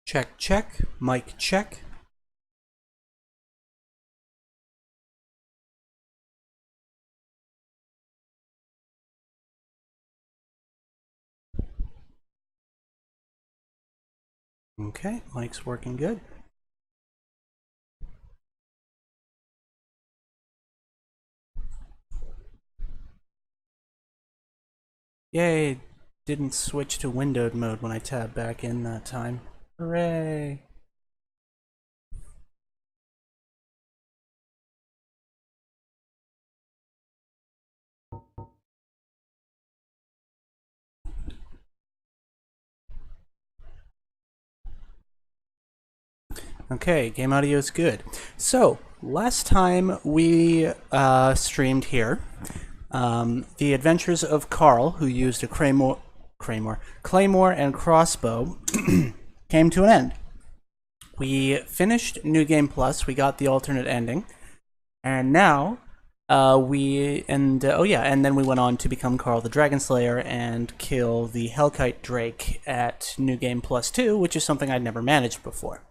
Check, check. Mic check. Okay, mic's working good. Yay, didn't switch to windowed mode when I tabbed back in that time. Hooray! Okay, game audio is good. So, last time we streamed here, the adventures of Carl, who used a Claymore and crossbow, came to an end. We finished New Game Plus, we got the alternate ending, and now and then we went on to become Carl the Dragon Slayer and kill the Hellkite Drake at New Game Plus 2, which is something I'd never managed before.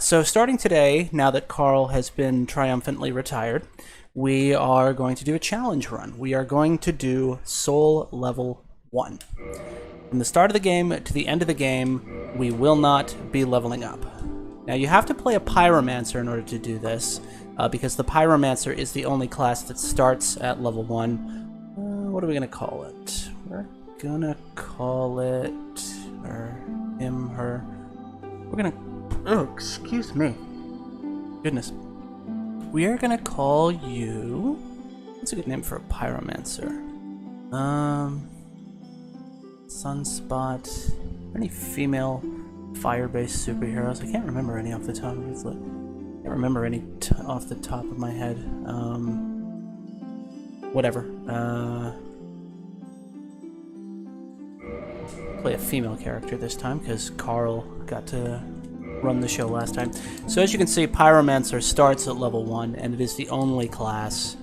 So starting today, now that Carl has been triumphantly retired, we are going to do a challenge run. We are going to do Soul Level 1. From the start of the game to the end of the game, we will not be leveling up. Now you have to play a Pyromancer in order to do this, because the Pyromancer is the only class that starts at level 1. What are we going to call it? We're going to call it... or him, her... We're going to... Oh, excuse me. Goodness. We are gonna call you... What's a good name for a Pyromancer? Sunspot... Any female fire-based superheroes? I can't remember any off the top of his list. I can't remember any off the top of my head. Whatever. Play a female character this time, because Carl got to run the show last time. So as you can see, Pyromancer starts at level 1, and it is the only class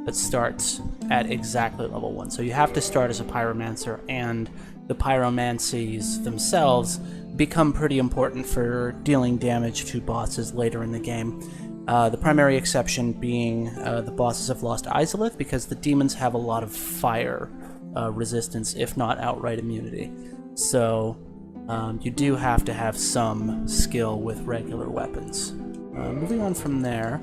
that starts at exactly level 1. So you have to start as a Pyromancer, and the Pyromancies themselves become pretty important for dealing damage to bosses later in the game. The primary exception being the bosses of Lost Izalith, because the demons have a lot of fire resistance, if not outright immunity. So you do have to have some skill with regular weapons. Moving on from there,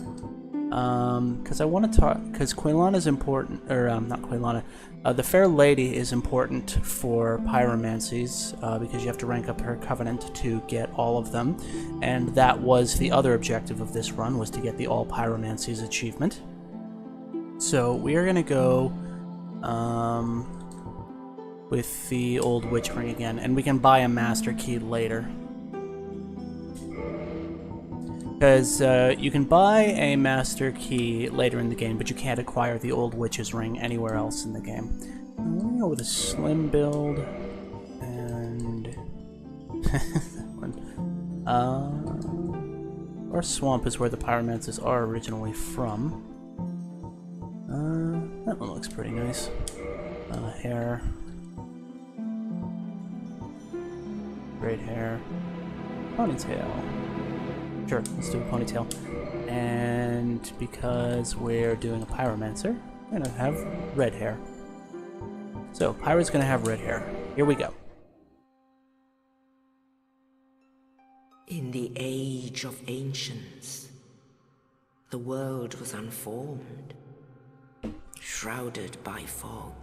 because I want to talk, because Quaylana is important, or not Quaylana, the Fair Lady is important for Pyromancies, because you have to rank up her Covenant to get all of them, and that was the other objective of this run, was to get the All Pyromancies achievement. So we are going to go with the old witch ring again, and we can buy a master key later. Because you can buy a master key later in the game, but you can't acquire the old witch's ring anywhere else in the game. I'm going to go with a slim build, and... that one. Or Swamp is where the Pyromancers are originally from. That one looks pretty nice. Hair. Great hair. Ponytail. Sure, let's do a ponytail. And because we're doing a Pyromancer, we're gonna have red hair. So, Pyro's gonna have red hair. Here we go. In the age of ancients, the world was unformed, shrouded by fog.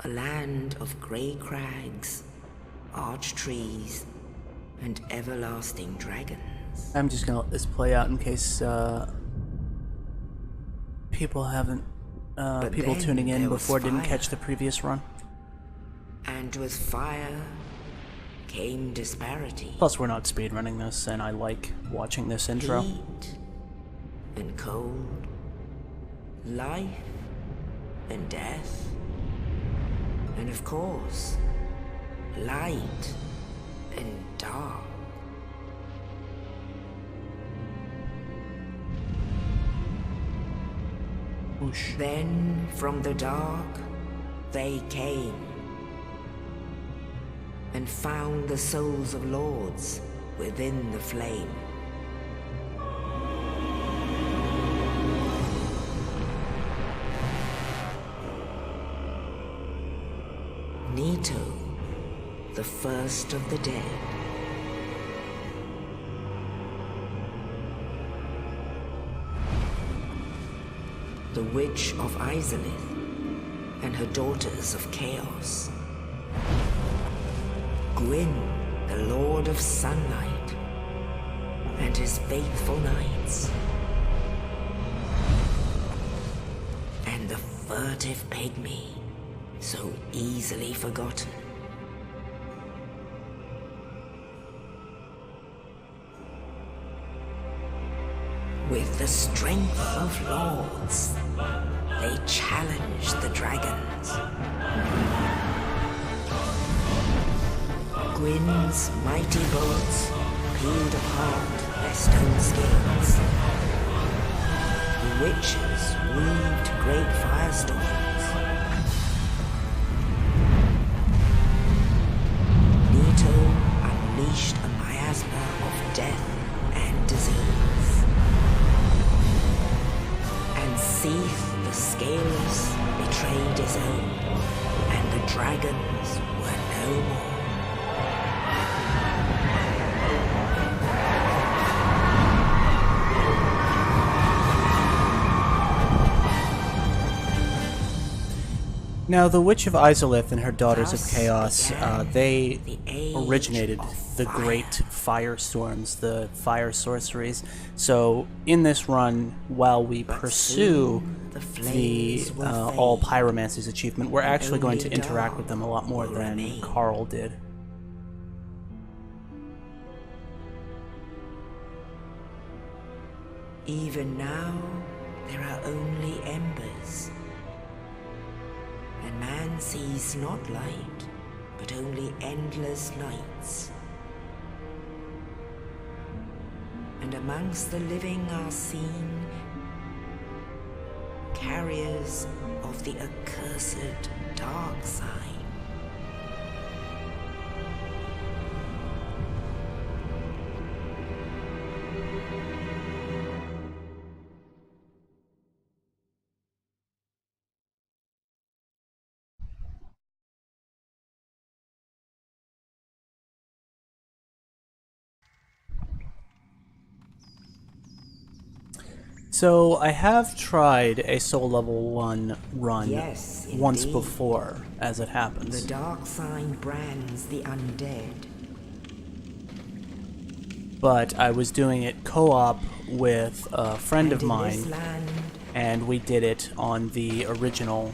A land of grey crags, arch trees, and everlasting dragons. I'm just gonna let this play out in case people haven't, people tuning in before didn't catch the previous run. And with fire came disparity. Plus, we're not speedrunning this, and I like watching this intro. Heat and cold, life and death, and of course, light and dark. Whoosh. Then from the dark they came, and found the souls of lords within the flame. Nito, the first of the dead. The Witch of Izalith and her daughters of Chaos. Gwyn, the Lord of Sunlight, and his faithful knights. And the furtive pygmy, so easily forgotten. With the strength of lords, they challenged the dragons. Gwyn's mighty bullets peeled apart their stone scales. The witches weaved great firestorms. Nito unleashed a miasma of death and disease. And Seath the Scaleless betrayed his own, and the dragons were no more. Now, the Witch of Izalith and her Daughters of Chaos, they originated the great firestorms, the fire sorceries. So, in this run, while we pursue the All Pyromancies achievement, we're actually going to interact with them a lot more than Carl did. Even now, there are only embers. And man sees not light, but only endless nights. And amongst the living are seen carriers of the accursed dark sign. So, I have tried a Soul Level 1 run Yes, once indeed. before, as it happens. The dark sign brands the undead. But I was doing it co-op with a friend of And in mine, this land, and we did it on the original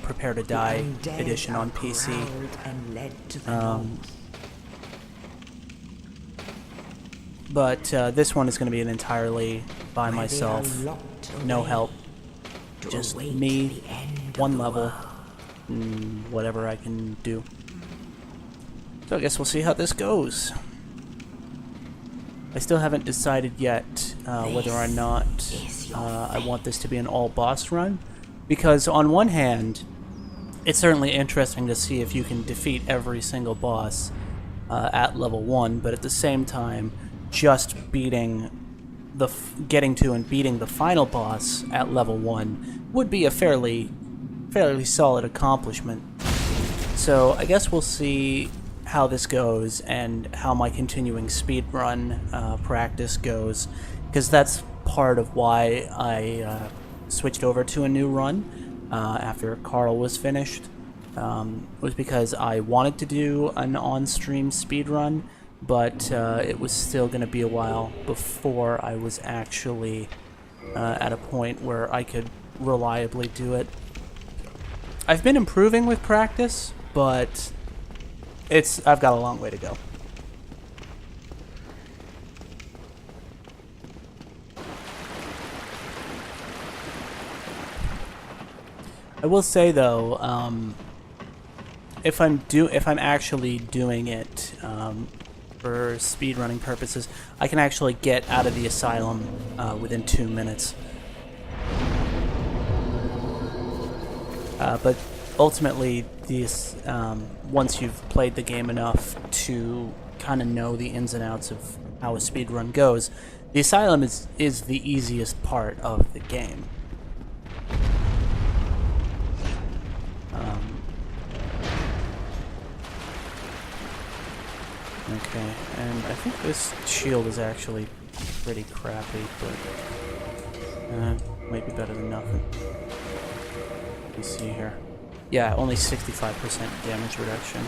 Prepare to Die undead edition are on PC. corralled and led to the north. But this one is going to be an entirely by Where they are myself, locked no away help, to just await me, the end one of the level, world. and whatever I can do. So I guess we'll see how this goes. I still haven't decided yet whether or not I want this to be an all-boss run, because on one hand, it's certainly interesting to see if you can defeat every single boss at level 1, but at the same time, just getting to and beating the final boss at level 1 would be a fairly solid accomplishment. So I guess we'll see how this goes and how my continuing speedrun practice goes, because that's part of why I switched over to a new run after Carl was finished. Was because I wanted to do an on-stream speedrun, but it was still going to be a while before I was actually at a point where I could reliably do it. I've been improving with practice, but I've got a long way to go. I will say though, if I'm actually doing it for speedrunning purposes, I can actually get out of the asylum within 2 minutes. But ultimately, these once you've played the game enough to kind of know the ins and outs of how a speedrun goes, the Asylum is the easiest part of the game. Okay, and I think this shield is actually pretty crappy, but might be better than nothing. Let me see here. Yeah, only 65% damage reduction.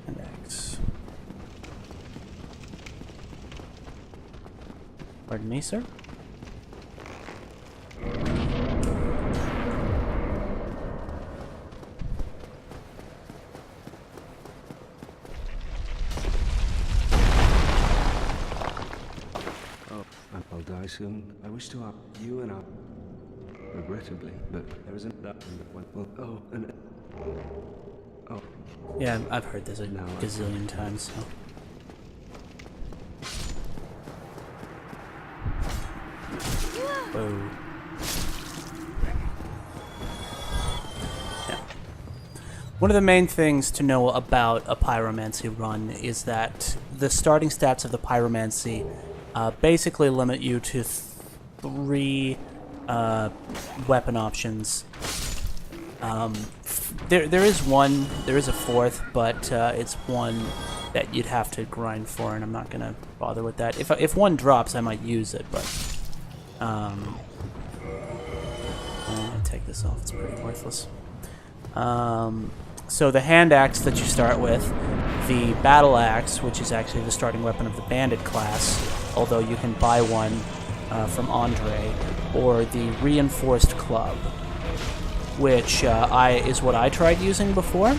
And X. Pardon me, sir? I'll die soon. I wish to up you and up. Regrettably, but there isn't that one. Oh, and oh. Yeah, I've heard this a gazillion times, so. Whoa. Yeah. One of the main things to know about a pyromancy run is that the starting stats of the pyromancy basically limit you to 3 weapon options. There is a fourth, but it's one that you'd have to grind for, and I'm not gonna bother with that. If one drops, I might use it, but I'm gonna take this off. It's pretty worthless. So the hand axe that you start with, the battle axe, which is actually the starting weapon of the bandit class, although you can buy one from Andre, or the reinforced club, which is what I tried using before,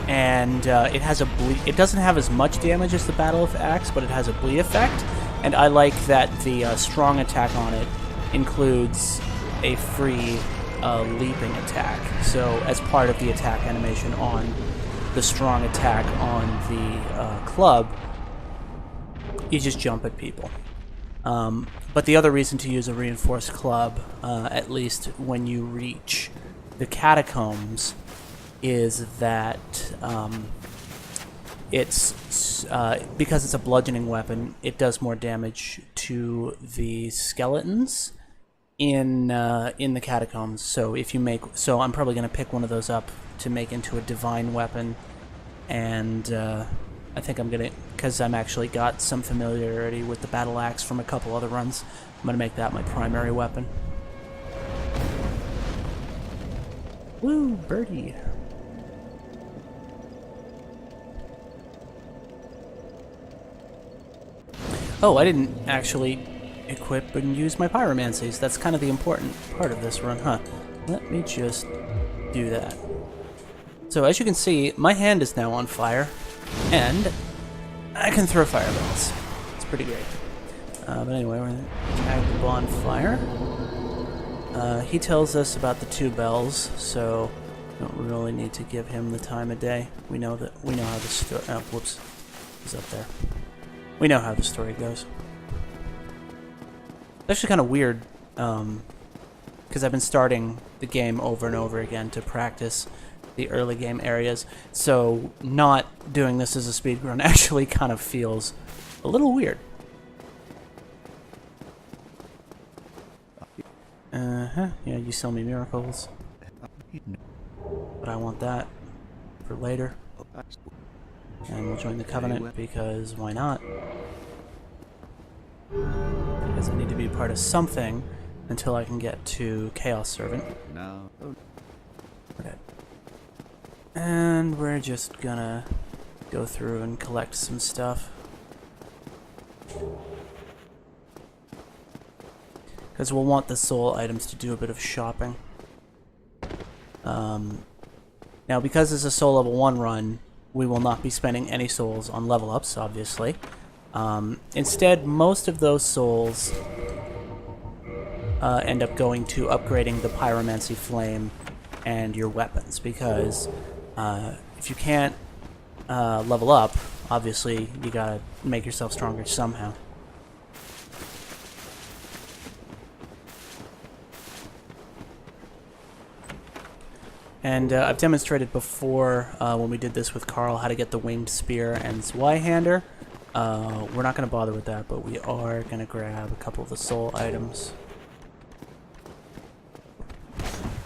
and it has a bleed. It doesn't have as much damage as the battle axe, but it has a bleed effect, and I like that the strong attack on it includes a free leaping attack. So as part of the attack animation on the strong attack on the club, you just jump at people. But the other reason to use a reinforced club, at least when you reach the catacombs, is that it's because it's a bludgeoning weapon, it does more damage to the skeletons in the catacombs. So if you I'm probably going to pick one of those up to make into a divine weapon, and I think I'm gonna, because I'm actually got some familiarity with the battle axe from a couple other runs, I'm gonna make that my primary weapon. Woo, birdie. Oh, I didn't actually equip and use my pyromancies. That's kind of the important part of this run, huh? Let me just do that. So as you can see, my hand is now on fire, and I can throw fireballs. It's pretty great. But anyway, we're going to tag the bonfire. He tells us about the 2 bells, so don't really need to give him the time of day. We know how the story. Oh, whoops, he's up there. We know how the story goes. It's actually kind of weird, because I've been starting the game over and over again to practice the early game areas, so not doing this as a speedrun actually kind of feels a little weird. Yeah, you sell me miracles, but I want that for later, and we'll join the Covenant because why not? Because I need to be part of something until I can get to Chaos Servant. No. Okay. And we're just gonna go through and collect some stuff. Because we'll want the soul items to do a bit of shopping. Now, because it's a soul level 1 run, we will not be spending any souls on level ups, obviously. Instead, most of those souls end up going to upgrading the Pyromancy Flame and your weapons, because if you can't level up obviously you gotta make yourself stronger somehow. And I've demonstrated before when we did this with Carl how to get the winged spear and Zweihander. We're not going to bother with that, but we are going to grab a couple of the soul items.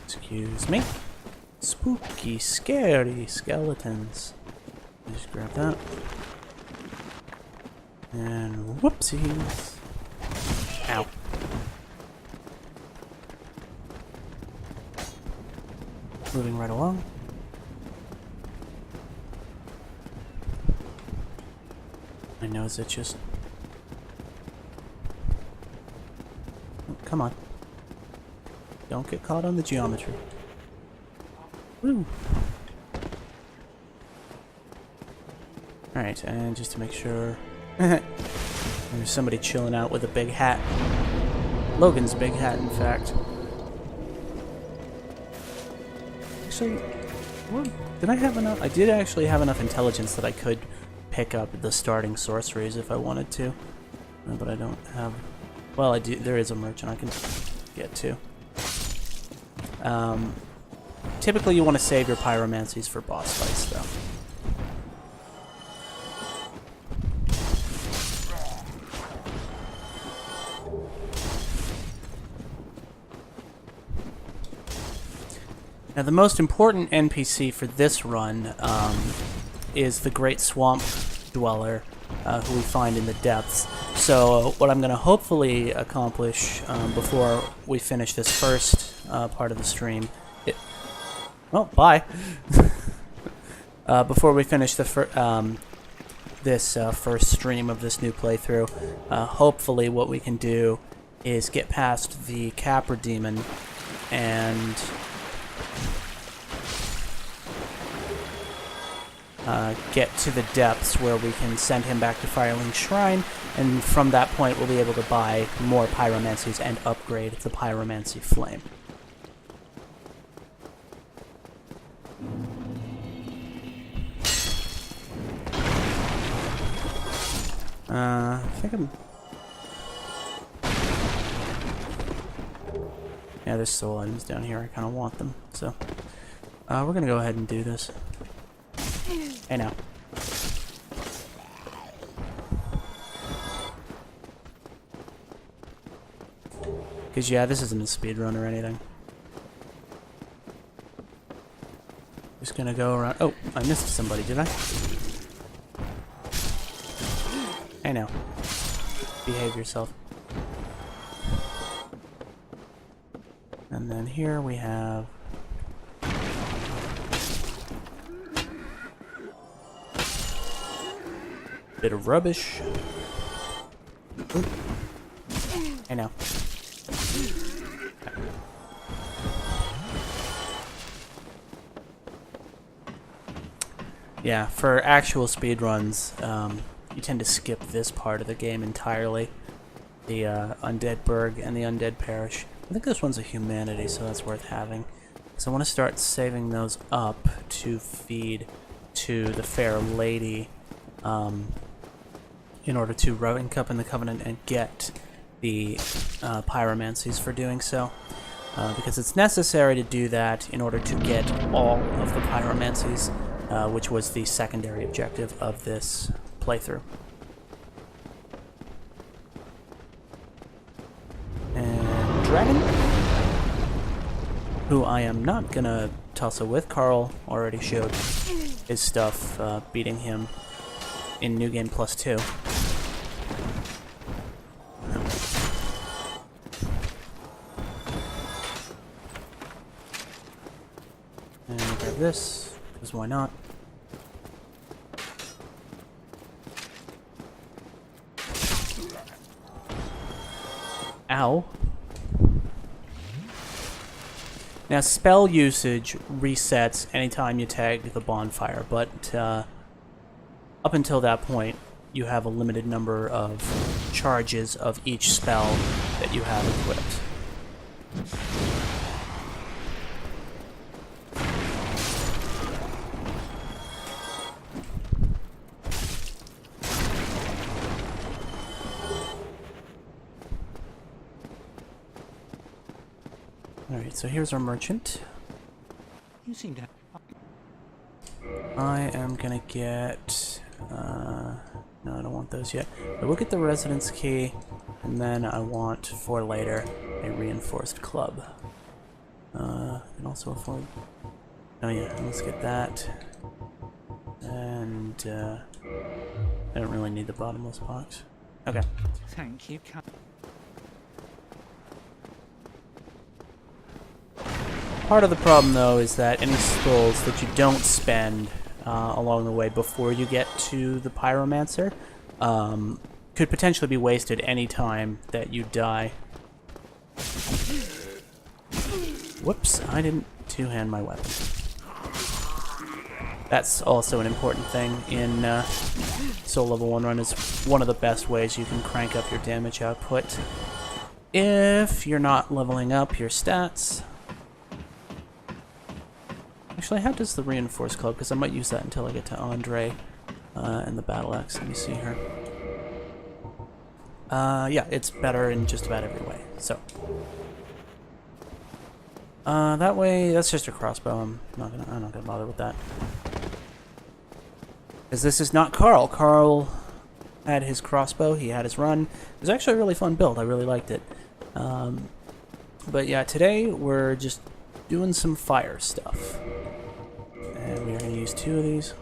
Excuse me. Spooky, scary skeletons. Just grab that. And whoopsies. Ow. Moving right along. My nose itches. Oh, come on. Don't get caught on the geometry. Woo! Alright, and just to make sure... There's somebody chilling out with a big hat. Logan's big hat, in fact. Actually, did I have enough? I did actually have enough intelligence that I could pick up the starting sorceries if I wanted to. But I don't have... Well, I do. There is a merchant I can get to. Typically, you want to save your pyromancies for boss fights, though. Now, the most important NPC for this run is the Great Swamp Dweller, who we find in the depths. So, what I'm going to hopefully accomplish before we finish this first part of the stream... Well, bye! Before we finish the this first stream of this new playthrough, hopefully what we can do is get past the Capra Demon and... get to the depths where we can send him back to Firelink Shrine, and from that point we'll be able to buy more pyromancies and upgrade the pyromancy flame. I think I'm... Yeah, there's soul items down here. I kind of want them, so we're gonna go ahead and do this. Hey now. Because, yeah, this isn't a speedrun or anything. Just gonna go around... Oh, I missed somebody, did I? Hey now. Behave yourself. And then here we have... bit of rubbish. Ooh. I know. Yeah, for actual speedruns, you tend to skip this part of the game entirely. The Undead Burg and the Undead Parish. I think this one's a humanity, so that's worth having. So I want to start saving those up to feed to the Fair Lady. In order to rank up in the Covenant and get the pyromancies for doing so. Because it's necessary to do that in order to get all of the pyromancies, which was the secondary objective of this playthrough. And Dragon, who I am not gonna tussle with. Carl already showed his stuff beating him in New Game Plus 2. And grab this, because why not? Ow. Now, spell usage resets anytime you tag the bonfire, but up until that point, you have a limited number of charges of each spell that you have equipped. Alright, so here's our merchant. You seem to have... I am gonna get... no, I don't want those yet. But we'll get the residence key, and then I want, for later, a reinforced club. And also afford... Oh yeah, let's get that. And, I don't really need the bottomless box. Okay. Thank you. Part of the problem, though, is that any skulls that you don't spend along the way before you get to the Pyromancer could potentially be wasted any time that you die. Whoops, I didn't two-hand my weapon. That's also an important thing in Soul Level 1 run, is one of the best ways you can crank up your damage output if you're not leveling up your stats. Actually, how does the Reinforced Club? Because I might use that until I get to Andre and the Battle Axe. Let me see here. Yeah, it's better in just about every way. So, that way, that's just a crossbow. I'm not gonna bother with that. Because this is not Carl. Carl had his crossbow. He had his run. It was actually a really fun build. I really liked it. But yeah, today we're just doing some fire stuff. And we are going to use 2 of these.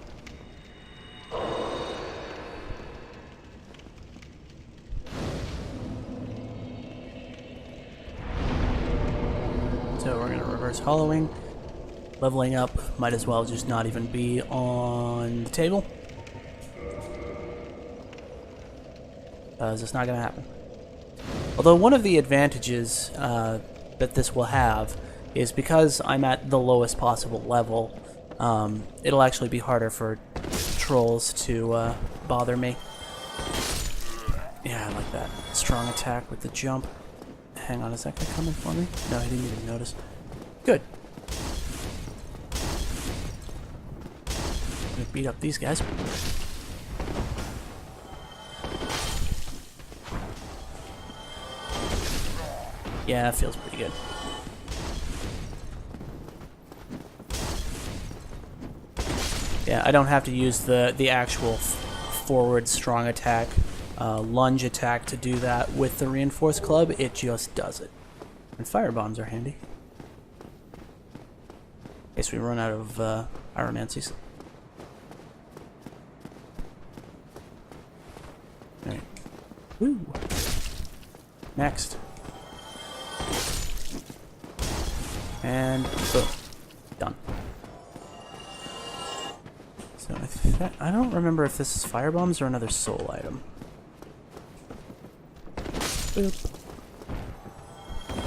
So we're going to reverse hollowing. Leveling up might as well just not even be on the table. It's not going to happen. Although one of the advantages that this will have is because I'm at the lowest possible level, it'll actually be harder for trolls to bother me. Yeah, I like that. Strong attack with the jump. Hang on, is that guy coming for me? No, he didn't even notice. Good. I'm gonna beat up these guys. Yeah, it feels pretty good. Yeah, I don't have to use the actual forward strong attack, lunge attack to do that with the Reinforced Club. It just does it. And fire bombs are handy. In case we run out of pyromancies. Alright. Woo! Next. And boom. Done. So I don't remember if this is fire bombs or another soul item. Boop.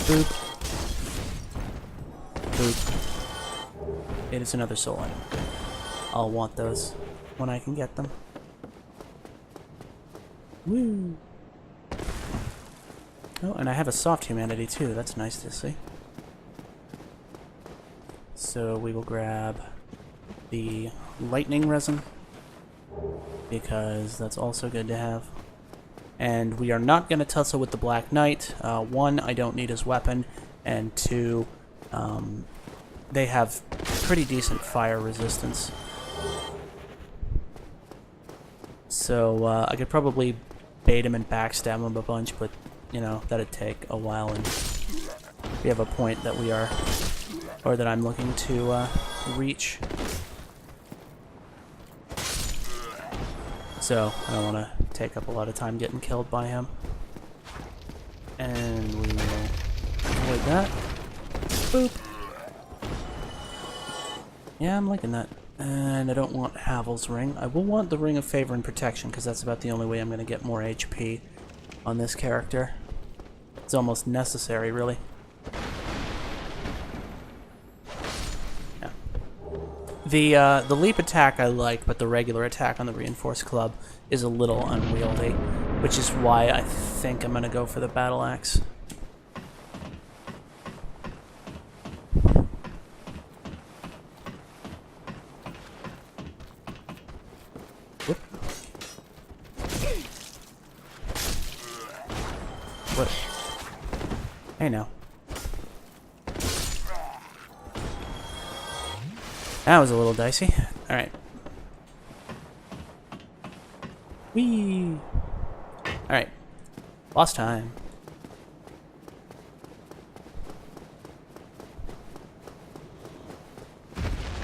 Boop. Boop. It is another soul item. I'll want those when I can get them. Woo! Oh, and I have a soft humanity too. That's nice to see. So we will grab the lightning resin, because that's also good to have. And we are not going to tussle with the Black Knight. 1, I don't need his weapon, and 2, they have pretty decent fire resistance. So I could probably bait him and backstab him a bunch, but, you know, that'd take a while, and we have a point that we are... or that I'm looking to reach. So, I don't want to take up a lot of time getting killed by him. And we will avoid that. Boop! Yeah, I'm liking that. And I don't want Havel's ring. I will want the Ring of Favor and Protection, because that's about the only way I'm going to get more HP on this character. It's almost necessary, really. The leap attack I like, but the regular attack on the Reinforced Club is a little unwieldy, which is why I think I'm gonna go for the Battle Axe. Whoop. What? Hey now. That was a little dicey. Alright. Whee! Alright. Lost time.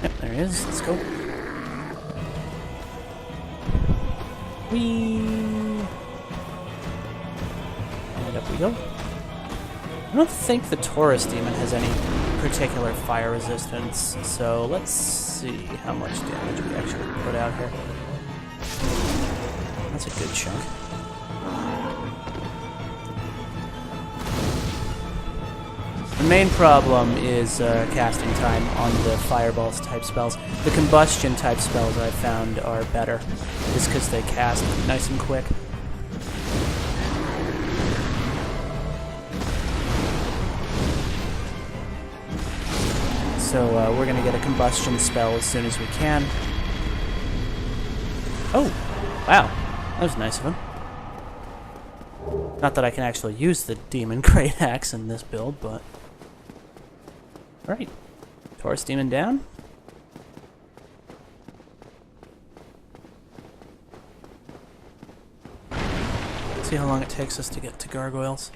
Yep, there he is. Let's go. Whee! And up we go. I don't think the Taurus Demon has any particular fire resistance, so let's see how much damage we actually put out here. That's a good chunk. The main problem is casting time on the fireballs type spells. The combustion type spells I've found are better, just because they cast nice and quick. So we're going to get a combustion spell as soon as we can. Oh, wow. That was nice of him. Not that I can actually use the Demon Great Axe in this build, but... Alright. Taurus Demon down. See how long it takes us to get to gargoyles.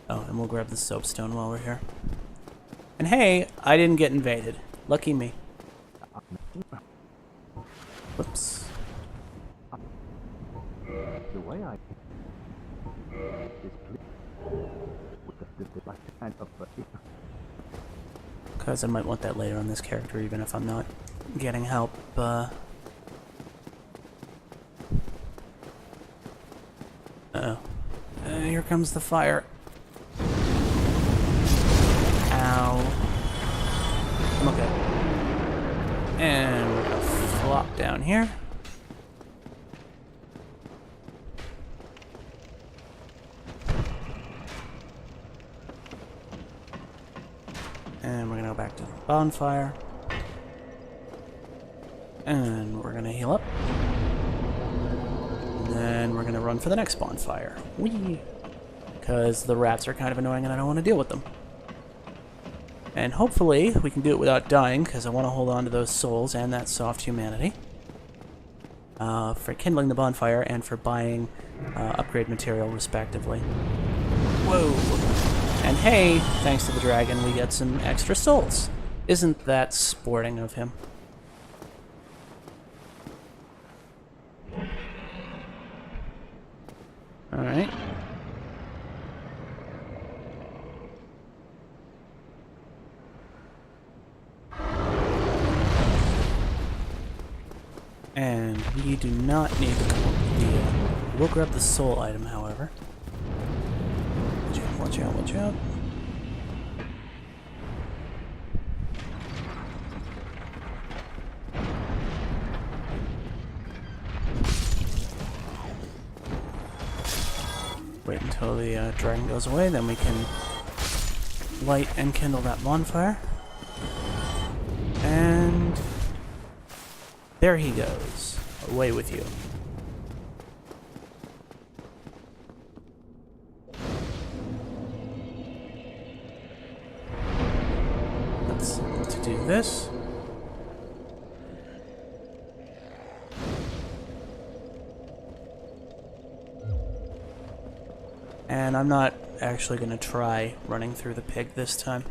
Oh, and we'll grab the soapstone while we're here. And hey, I didn't get invaded. Lucky me. Whoops. The way I Because I might want that later on this character, even if I'm not getting help. Uh-oh. Here comes the fire. Ow. I'm okay. And we're gonna flop down here. And we're gonna go back to the bonfire. And we're gonna heal up. And then we're gonna run for the next bonfire. Whee! Because the rats are kind of annoying and I don't want to deal with them. And hopefully we can do it without dying, because I want to hold on to those souls and that soft humanity. For kindling the bonfire and for buying upgrade material, respectively. Whoa! And hey, thanks to the dragon, we get some extra souls. Isn't that sporting of him? Alright. And we do not need to come up with the... we'll grab the soul item, however. Watch out, watch out. Wait until the dragon goes away, then we can light and kindle that bonfire. And... there he goes. Away with you. Let's do this. And I'm not actually going to try running through the pig this time.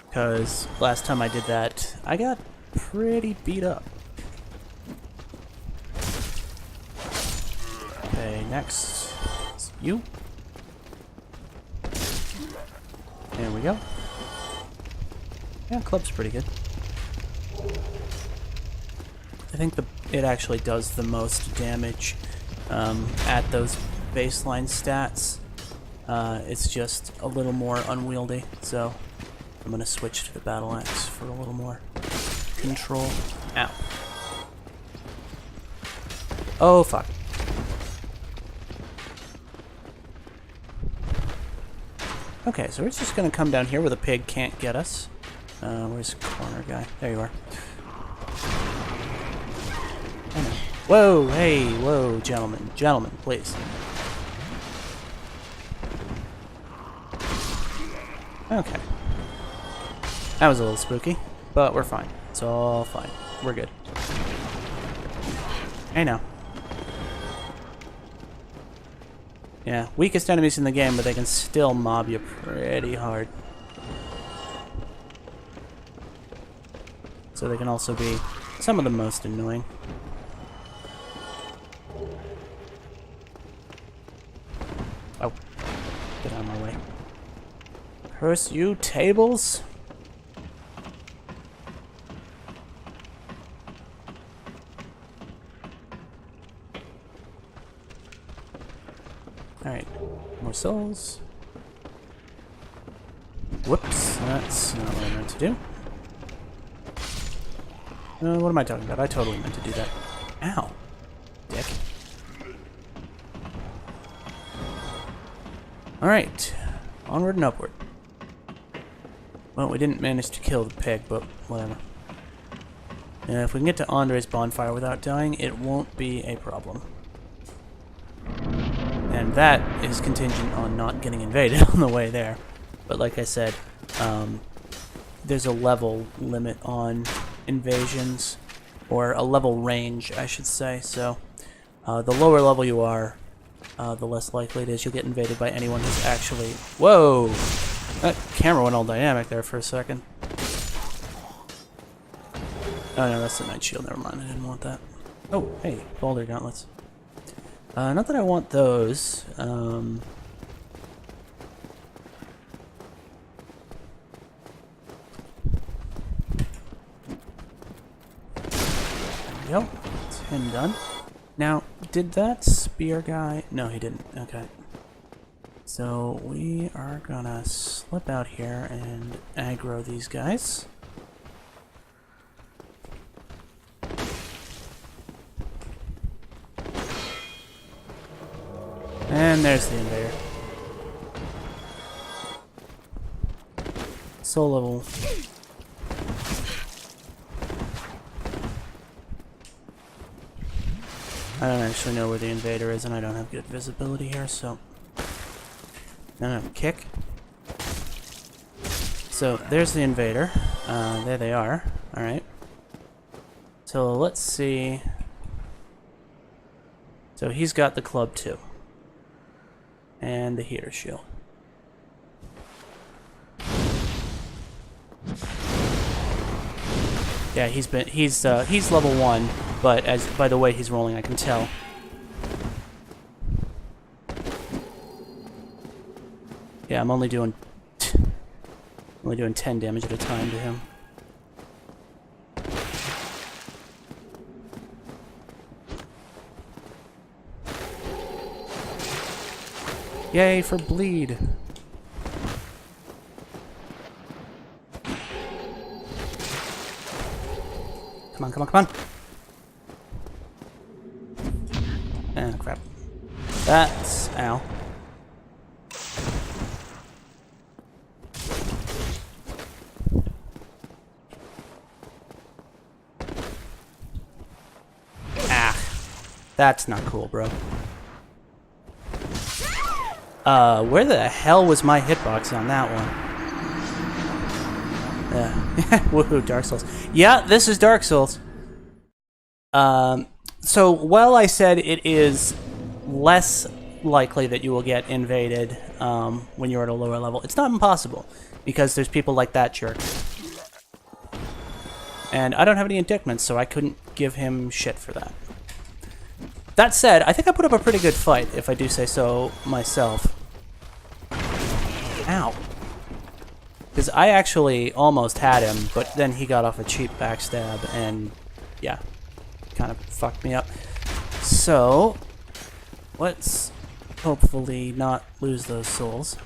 Because last time I did that, I got pretty beat up. Okay, next is you. There we go. Yeah, club's pretty good. I think it actually does the most damage at those baseline stats. It's just a little more unwieldy, so I'm gonna switch to the battle axe for a little more control. Ow. Oh, fuck. Okay, so we're just gonna come down here where the pig can't get us. Where's the corner guy? There you are. Whoa, hey, whoa, gentlemen, please. Okay. That was a little spooky, but we're fine. It's all fine. We're good. Hey now. Yeah, weakest enemies in the game, but they can still mob you pretty hard. So they can also be some of the most annoying. Oh. Get out of my way. Curse you, tables! Alright, more souls. Whoops, that's not what I meant to do. What am I talking about? I totally meant to do that. Ow. Dick. Alright, onward and upward. Well, we didn't manage to kill the pig, but whatever. If we can get to Andre's bonfire without dying, it won't be a problem. And that is contingent on not getting invaded on the way there. But like I said, there's a level limit on invasions, or a level range, I should say. So the lower level you are, the less likely it is you'll get invaded by anyone who's actually... Whoa! That camera went all dynamic there for a second. Oh no, that's the Night Shield. Never mind, I didn't want that. Oh, hey, Boulder Gauntlets. Not that I want those. There we go. It's him done. Now, did that spear guy... No, he didn't. Okay. So, we are gonna slip out here and aggro these guys. And there's the invader. Soul level. I don't actually know where the invader is, and I don't have good visibility here, so... No, kick. So, there's the invader. There they are. Alright. So, let's see... So, he's got the club, too. And the heater shield. Yeah, he's level 1, but as by the way he's rolling I can tell. Yeah, I'm only doing 10 damage at a time to him. Yay for bleed. Come on, come on, come on. Ah, crap. That's... ow. Ah. That's not cool, bro. Where the hell was my hitbox on that one? Woohoo, Dark Souls. Yeah, this is Dark Souls. So, while I said it is less likely that you will get invaded when you're at a lower level, it's not impossible, because there's people like that jerk. And I don't have any indictments, so I couldn't give him shit for that. That said, I think I put up a pretty good fight, if I do say so myself. Ow. Because I actually almost had him, but then he got off a cheap backstab, and yeah, kind of fucked me up. So, let's hopefully not lose those souls.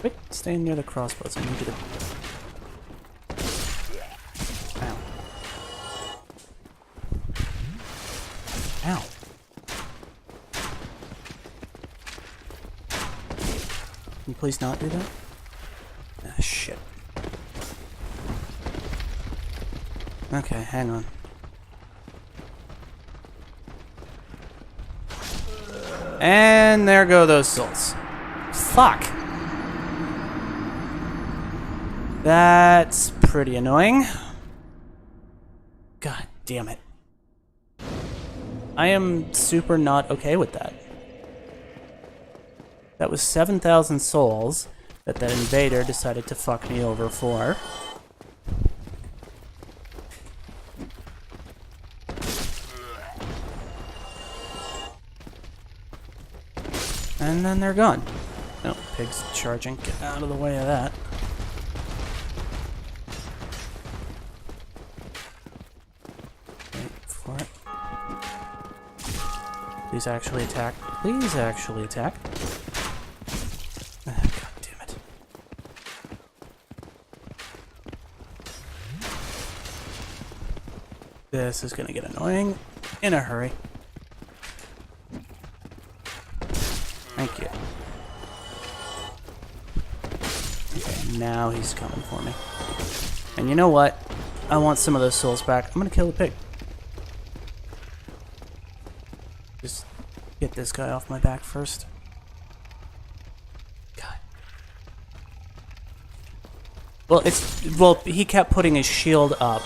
Quit staying near the crossbows. I need you to... Ow. Ow. Can you please not do that? Ah, shit. Okay, hang on. And there go those souls. Fuck! That's pretty annoying. God damn it. I am super not okay with that. That was 7,000 souls that invader decided to fuck me over for. And then they're gone. Oh, pig's charging. Get out of the way of that. Wait for it. Please actually attack. Please actually attack. Ah, God damn it. This is gonna get annoying in a hurry. Thank you. Okay, now he's coming for me. And you know what? I want some of those souls back. I'm gonna kill the pig. Just get this guy off my back first. God. Well, he kept putting his shield up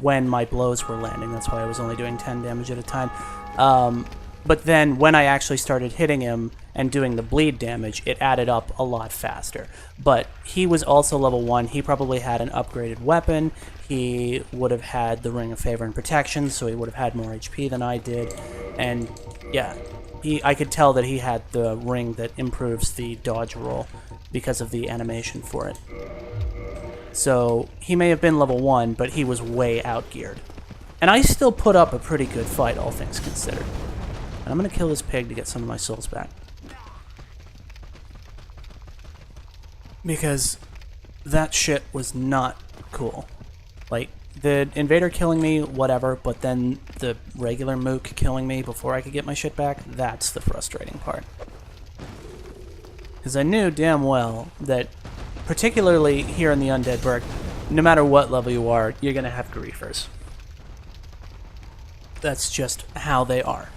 when my blows were landing. That's why I was only doing 10 damage at a time. But then when I actually started hitting him and doing the bleed damage, it added up a lot faster. But he was also level 1. He probably had an upgraded weapon. He would have had the Ring of Favor and Protection, so he would have had more HP than I did. And yeah, I could tell that he had the ring that improves the dodge roll because of the animation for it. So he may have been level 1, but he was way outgeared. And I still put up a pretty good fight, all things considered. And I'm going to kill this pig to get some of my souls back. Because that shit was not cool. Like, the invader killing me, whatever, but then the regular mook killing me before I could get my shit back, that's the frustrating part. Because I knew damn well that, particularly here in the Undead Burg, no matter what level you are, you're going to have griefers. That's just how they are.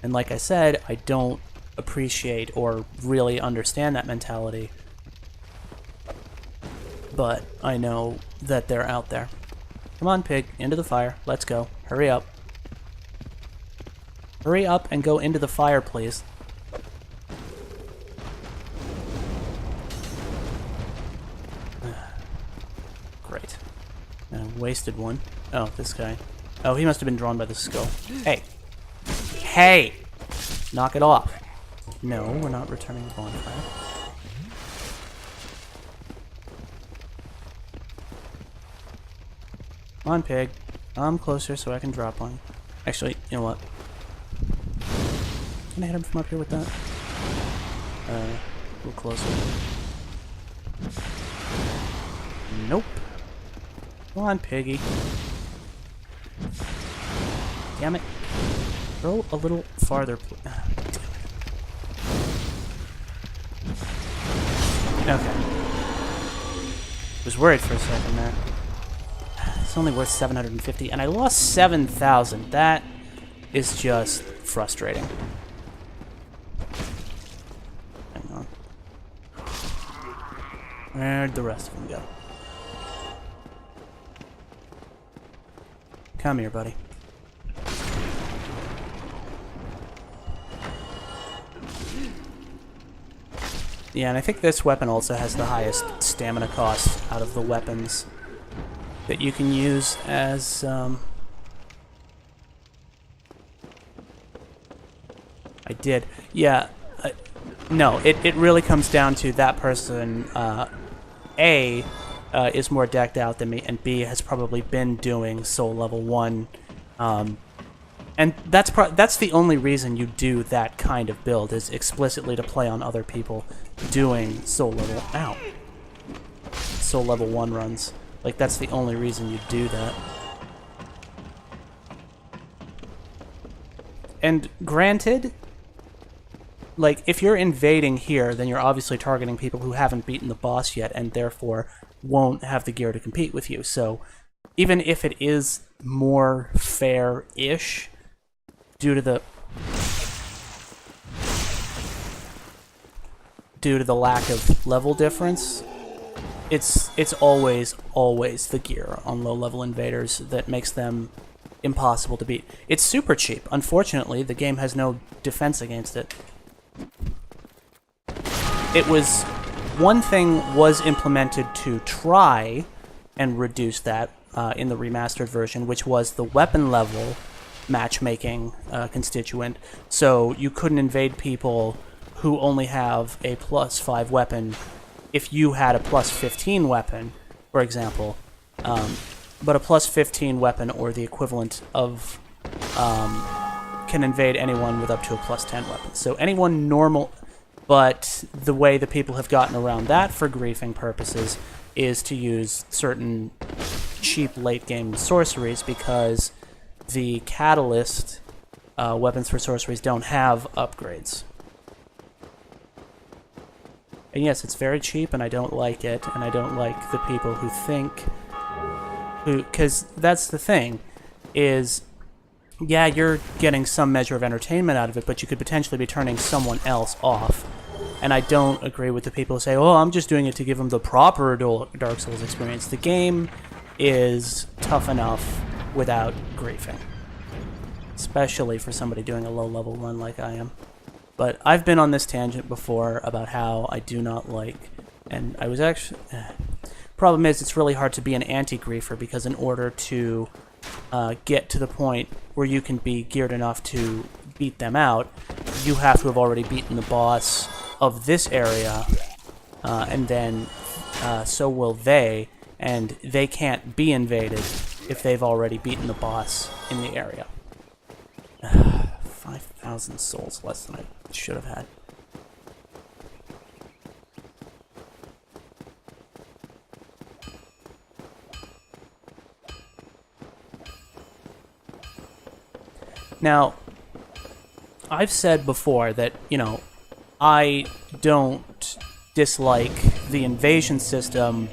And like I said, I don't appreciate or really understand that mentality. But I know that they're out there. Come on, pig, into the fire. Let's go. Hurry up. Hurry up and go into the fire, please. Great. Wasted one. Oh, this guy. Oh, he must have been drawn by the skull. Hey. Hey! Knock it off. No, we're not returning the bonfire. Come on, pig. I'm closer so I can drop on you. Actually, you know what? Can I hit him from up here with that? A little closer. Nope. Come on, piggy. Damn it. Throw a little farther, please. Okay. Was worried for a second there. It's only worth 750, and I lost 7,000. That is just frustrating. Hang on. Where'd the rest of them go? Come here, buddy. Yeah, and I think this weapon also has the highest stamina cost out of the weapons that you can use as, I did. Yeah, no, it really comes down to that person, A, is more decked out than me, and B, has probably been doing Soul Level 1, and that's the only reason you do that kind of build, is explicitly to play on other people doing Soul Level 1 runs. Like, that's the only reason you do that. And granted, like, if you're invading here, then you're obviously targeting people who haven't beaten the boss yet, and therefore won't have the gear to compete with you. So, even if it is more fair-ish, due to the lack of level difference, it's always the gear on low-level invaders that makes them impossible to beat. It's super cheap. Unfortunately, the game has no defense against it. It was... One thing was implemented to try and reduce that in the remastered version, which was the weapon level matchmaking constituent. So you couldn't invade people who only have a +5 weapon if you had a +15 weapon, for example. But a +15 weapon or the equivalent of can invade anyone with up to a +10 weapon. So anyone normal... But the way the people have gotten around that for griefing purposes is to use certain cheap late-game sorceries, because the Catalyst weapons for sorceries don't have upgrades. And yes, it's very cheap, and I don't like it, and I don't like the people who think... Because that's the thing, is... Yeah, you're getting some measure of entertainment out of it, but you could potentially be turning someone else off. And I don't agree with the people who say, oh, I'm just doing it to give them the proper Dark Souls experience. The game is tough enough without griefing. Especially for somebody doing a low-level run like I am. But I've been on this tangent before about how I do not like... And I was actually... Problem is, it's really hard to be an anti-griefer, because in order to get to the point where you can be geared enough to beat them out, you have to have already beaten the boss of this area, and then so will they, and they can't be invaded if they've already beaten the boss in the area. 5,000 souls less than I should have had. Now, I've said before that, you know, I don't dislike the invasion system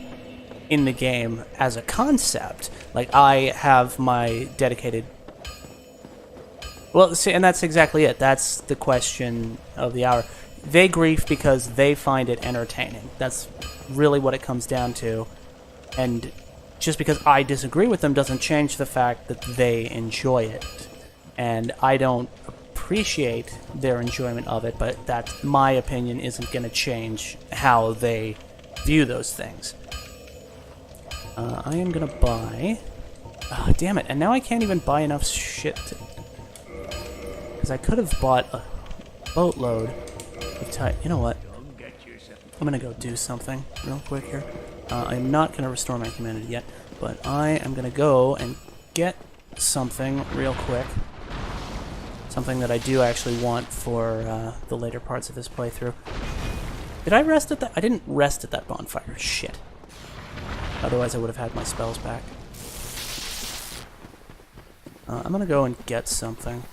in the game as a concept. Like, I have my dedicated... Well, see, and that's exactly it. That's the question of the hour. They grief because they find it entertaining. That's really what it comes down to. And just because I disagree with them doesn't change the fact that they enjoy it. And I don't appreciate their enjoyment of it, but that, my opinion, isn't going to change how they view those things. I am going to buy... Oh, damn it, and now I can't even buy enough shit to... Because I could have bought a boatload of You know what? I'm going to go do something real quick here. I'm not going to restore my humanity yet, but I am going to go and get something real quick. Something that I do actually want for the later parts of this playthrough. Did I rest at that? I didn't rest at that bonfire. Shit. Otherwise I would have had my spells back. I'm gonna go and get something.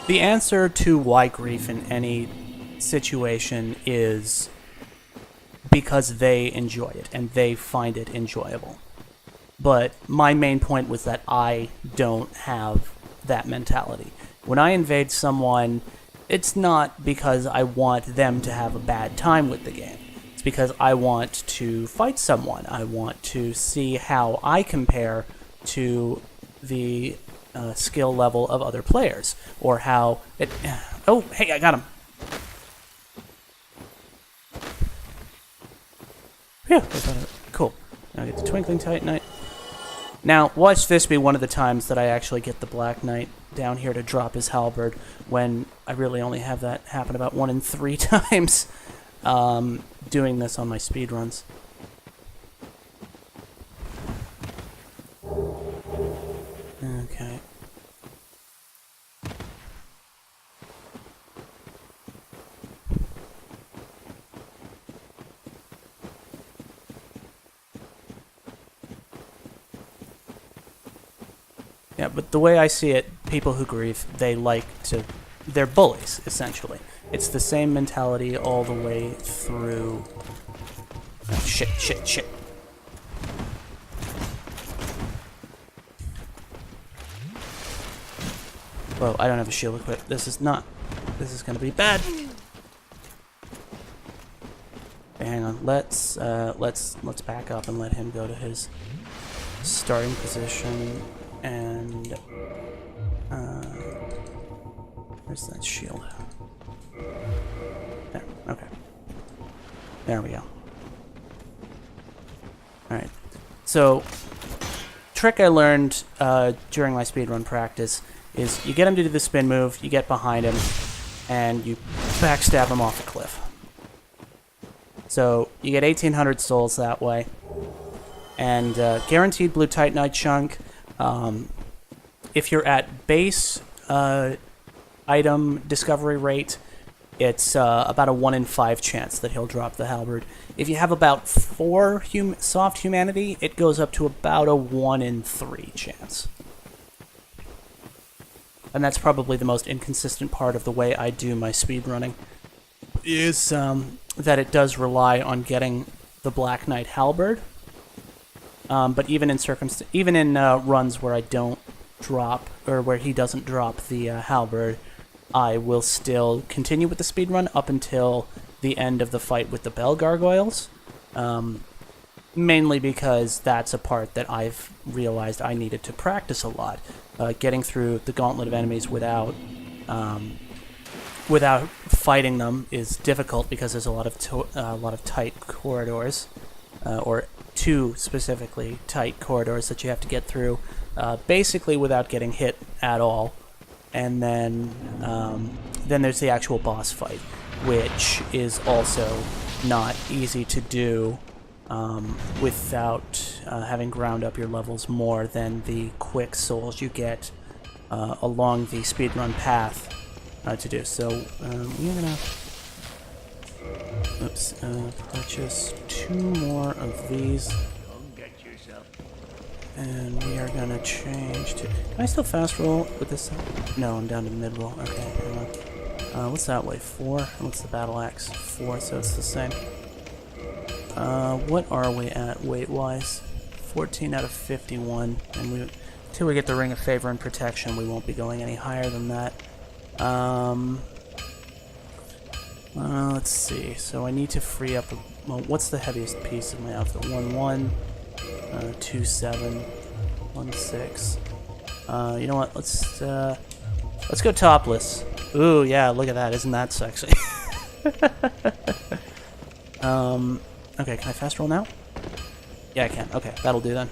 The answer to why grief in any situation is... because they enjoy it, and they find it enjoyable. But my main point was that I don't have that mentality. When I invade someone, it's not because I want them to have a bad time with the game. It's because I want to fight someone. I want to see how I compare to the skill level of other players, or how it... Oh, hey, I got him! Yeah, cool. Now I get the Twinkling Titanite. Now, watch this be one of the times that I actually get the Black Knight down here to drop his halberd, when I really only have that happen about 1 in 3 times doing this on my speedruns. Okay. Yeah, but the way I see it, people who grieve, they like to... They're bullies, essentially. It's the same mentality all the way through... Oh, shit, shit, shit. Whoa, I don't have a shield equipped. This is gonna be bad. Okay, hang on. Let's back up and let him go to his starting position. And where's that shield? There. Okay. There we go. All right. So, trick I learned during my speedrun practice is you get him to do the spin move, you get behind him, and you backstab him off a cliff. So you get 1,800 souls that way, and guaranteed blue titanite chunk. If you're at base item discovery rate, it's about a 1 in 5 chance that he'll drop the halberd. If you have about 4 soft humanity, it goes up to about a 1 in 3 chance. And that's probably the most inconsistent part of the way I do my speedrunning, is that it does rely on getting the Black Knight halberd. But even in runs where I don't drop, or where he doesn't drop the halberd, I will still continue with the speedrun up until the end of the fight with the bell gargoyles. Mainly because that's a part that I've realized I needed to practice a lot. Getting through the gauntlet of enemies without fighting them is difficult because there's a lot of tight corridors, or 2 specifically tight corridors that you have to get through, basically without getting hit at all. And then there's the actual boss fight, which is also not easy to do without having ground up your levels more than the quick souls you get along the speedrun path to do. So we're gonna purchase 2 more of these, and we are gonna change to. Can I still fast roll with this? No, I'm down to mid roll. Okay, hang on. What's that way? 4. What's the battle axe? 4. So it's the same. What are we at weight-wise? 14 out of 51, and until we get the Ring of Favor and Protection, we won't be going any higher than that. Let's see. So I need to free up. Well, what's the heaviest piece of my outfit? 1-1, 2-7, 1-6. You know what? Let's go topless. Ooh, yeah. Look at that. Isn't that sexy? Okay, can I fast roll now? Yeah, I can. Okay, that'll do then.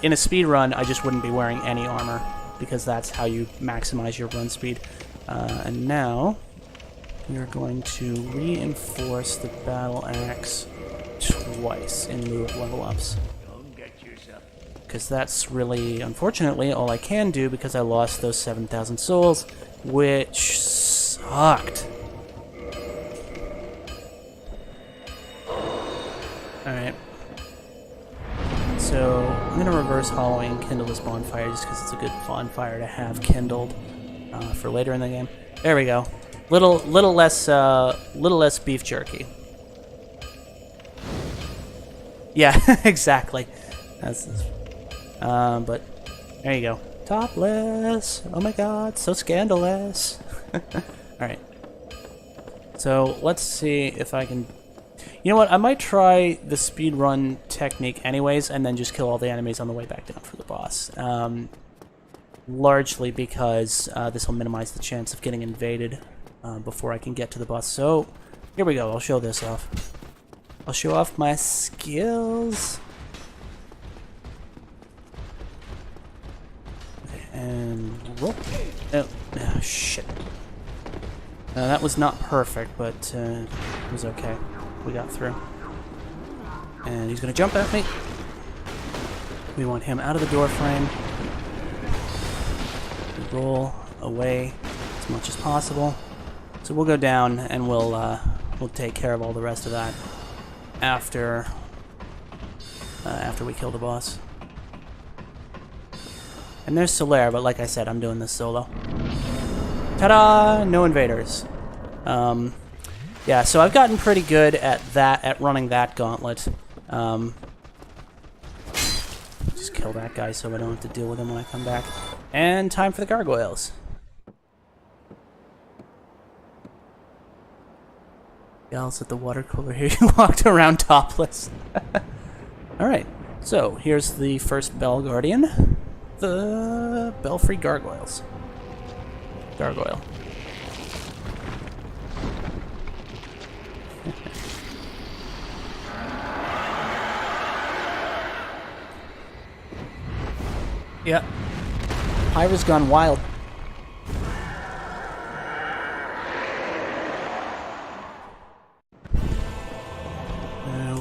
In a speed run, I just wouldn't be wearing any armor, because that's how you maximize your run speed. And now, we are going to reinforce the battle axe twice in lieu of level ups. Because that's really, unfortunately, all I can do, because I lost those 7,000 souls, which sucked. Alright. So, I'm going to reverse hollowing and kindle this bonfire just because it's a good bonfire to have kindled for later in the game. There we go. Little less beef jerky. Yeah, exactly. But there you go. Topless. Oh my god, so scandalous. Alright. So, let's see if I can. You know what, I might try the speedrun technique anyways, and then just kill all the enemies on the way back down for the boss. Largely because this will minimize the chance of getting invaded before I can get to the boss. So, here we go, I'll show this off. I'll show off my skills. Okay, and roll. Oh, shit. That was not perfect, but it was okay. We got through. And he's gonna jump at me. We want him out of the door frame. Roll away as much as possible. So we'll go down and we'll take care of all the rest of that after we kill the boss. And there's Solaire, but like I said, I'm doing this solo. Ta-da! No invaders. Yeah, so I've gotten pretty good at running that gauntlet. Just kill that guy so I don't have to deal with him when I come back. And time for the gargoyles. Gals at the water cooler here. You walked around topless. Alright, so here's the first Bell Guardian. The Belfry Gargoyles. Gargoyle. Yeah. Pyra's gone wild.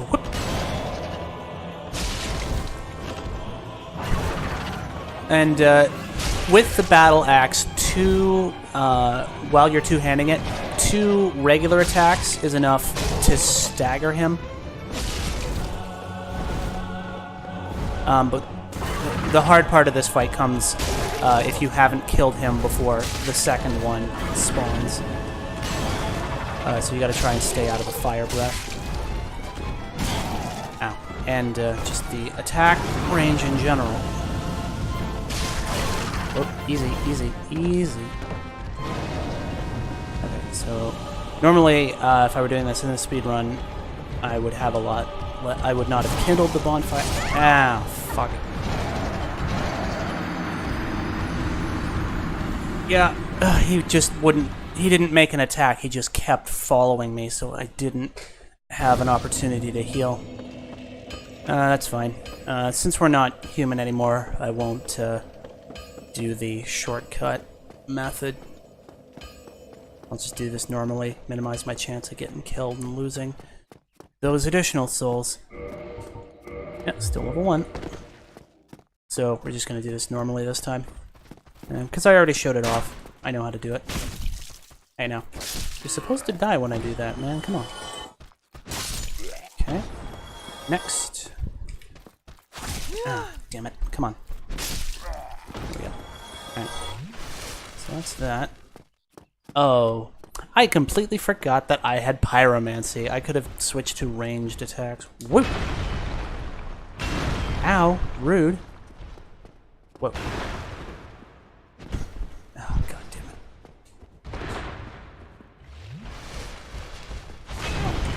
Whoop. And with the battle axe, while you're two-handing it, 2 regular attacks is enough to stagger him. But the hard part of this fight comes if you haven't killed him before the second one spawns. So you gotta try and stay out of the fire breath. Ow. And just the attack range in general. Oh, easy, easy, easy. Okay, so normally if I were doing this in a speed run, I would have a lot. I would not have kindled the bonfire. Ah, fuck it. Yeah, he just wouldn't. He didn't make an attack. He just kept following me, so I didn't have an opportunity to heal. That's fine. Since we're not human anymore, I won't do the shortcut method. I'll just do this normally, minimize my chance of getting killed and losing those additional souls. Yeah, still level 1. So we're just going to do this normally this time. Because I already showed it off. I know how to do it. Hey now. You're supposed to die when I do that, man. Come on. Okay. Next. Ah, damn it. Come on. There we go. Alright. So that's that. Oh. I completely forgot that I had pyromancy. I could have switched to ranged attacks. Whoop! Ow. Rude. Whoa. Oh, god damn it.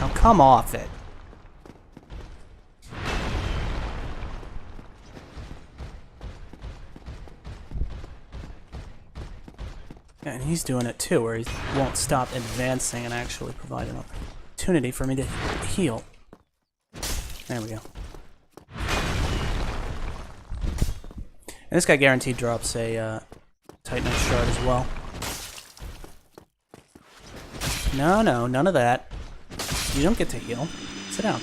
Now come off it. And he's doing it too, where he won't stop advancing and actually provide an opportunity for me to heal. There we go. And this guy guaranteed drops a Titanite shard as well. No, no, none of that. You don't get to heal. Sit down.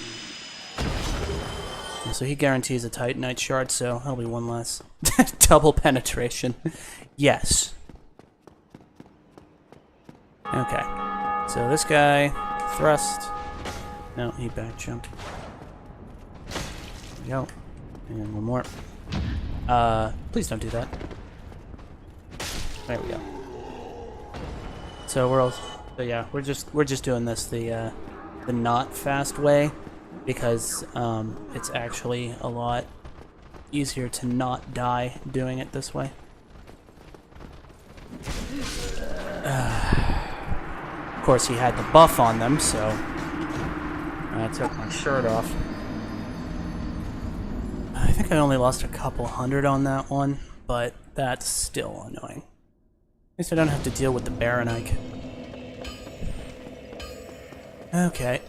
And so he guarantees a Titanite shard, so that'll be one less. Double penetration. Yes. Okay. So this guy, thrust. No, he back jumped. There we go. And one more. Please don't do that. There we go. So we're just doing this the not fast way because it's actually a lot easier to not die doing it this way. Of course, he had the buff on them, so I took my shirt off. I think I only lost a couple hundred on that one, but that's still annoying. At least I don't have to deal with the Baronike. Okay.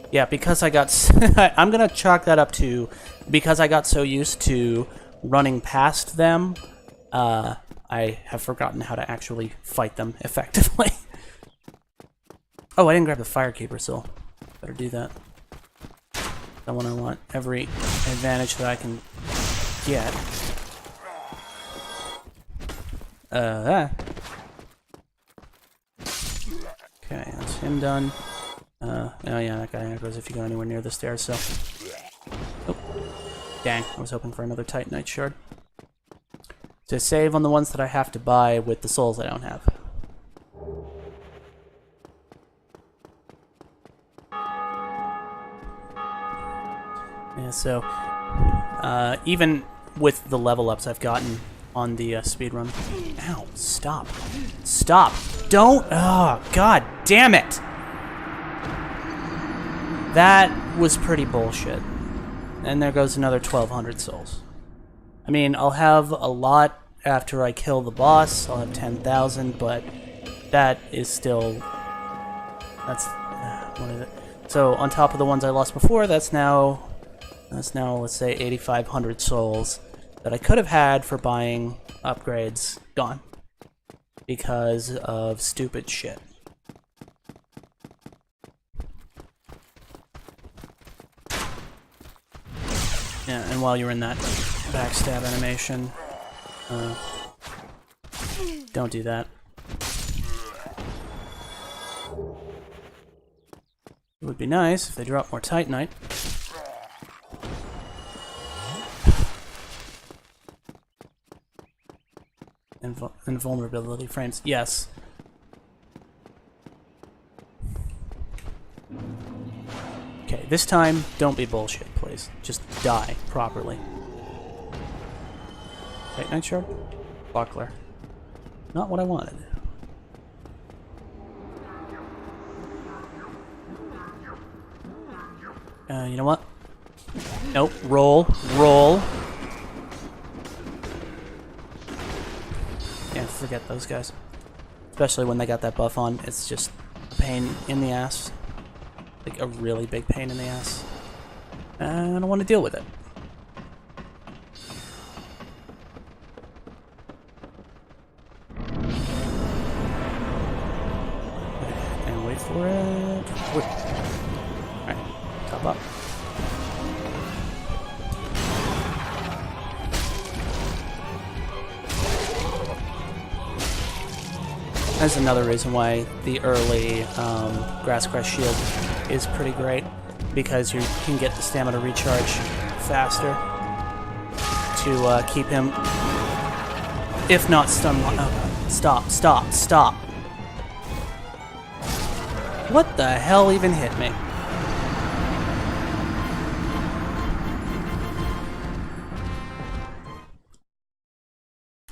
Yeah, because I got... I'm gonna chalk that up to... Because I got so used to running past them, I have forgotten how to actually fight them effectively. Oh, I didn't grab the Firekeeper soul. Better do that. I want every advantage that I can get. Okay, that's him done. Oh yeah, that guy aggroes if you go anywhere near the stairs, so... Oh. Dang, I was hoping for another Titanite shard. To save on the ones that I have to buy with the souls I don't have. Yeah, so even with the level ups I've gotten, on the speed run. Ow, stop. Stop. Don't. Oh, god damn it. That was pretty bullshit. And there goes another 1,200 souls. I mean, I'll have a lot after I kill the boss. I'll have 10,000, but that is still... That's... what is it? So, on top of the ones I lost before, that's now, let's say, 8,500 souls that I could have had for buying upgrades gone. Because of stupid shit. Yeah, and while you're in that backstab animation, don't do that. It would be nice if they dropped more Titanite. Invulnerability frames, yes. Okay, this time, don't be bullshit, please. Just die properly. Titanite shard? Buckler. Not what I wanted. You know what? Nope. Roll. Roll. Yeah, forget those guys. Especially when they got that buff on. It's just a pain in the ass. Like a really big pain in the ass. And I don't want to deal with it. And wait for it. Wait. Alright, top up. That's another reason why the early Grass Crest Shield is pretty great, because you can get the stamina recharge faster to keep him, if not stun. Oh, stop, stop, stop. What the hell even hit me?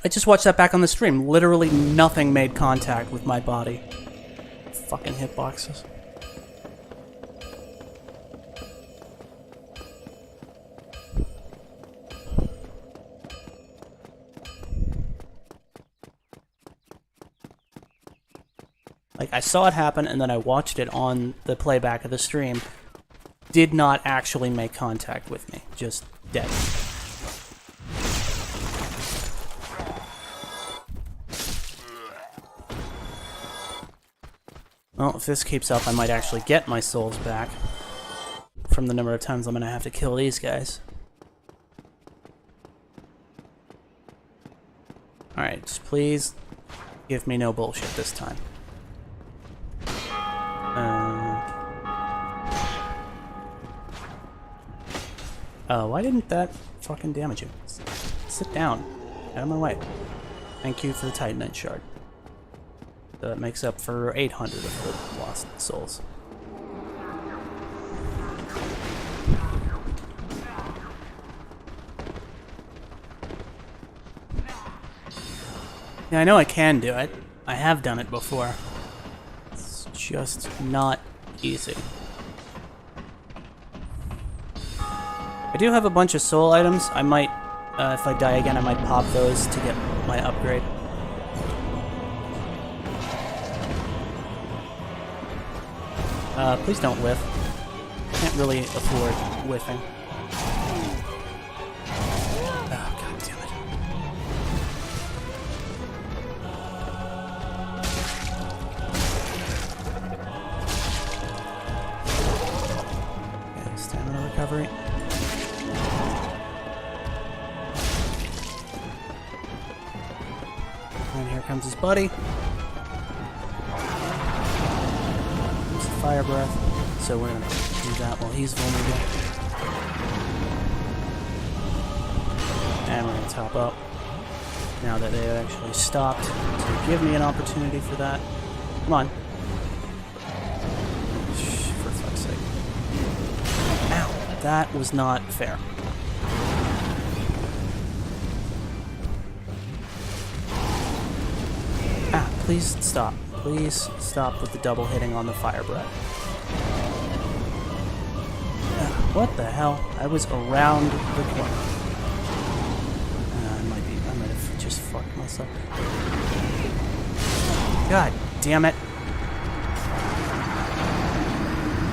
I just watched that back on the stream. Literally nothing made contact with my body. Fucking hitboxes. Like, I saw it happen, and then I watched it on the playback of the stream. Did not actually make contact with me. Just dead. Well, if this keeps up, I might actually get my souls back from the number of times I'm going to have to kill these guys. Alright, just please give me no bullshit this time. Why didn't that fucking damage him? Sit down. Out of my way. Thank you for the Titanite shard. That makes up for 800 of the lost souls. Yeah, I know I can do it. I have done it before. It's just not easy. I do have a bunch of soul items. I might, if I die again, I might pop those to get my upgrade. Please don't whiff. Can't really afford whiffing. Oh, god damn it. Okay, stamina recovery. And here comes his buddy. Fire breath, so we're gonna do that while he's vulnerable. And we're gonna top up. Now that they actually stopped to give me an opportunity for that. Come on. For fuck's sake. Ow, that was not fair. please stop. Please stop with the double hitting on the fire breath. What the hell? I was around the corner. I might have just fucked myself. God damn it.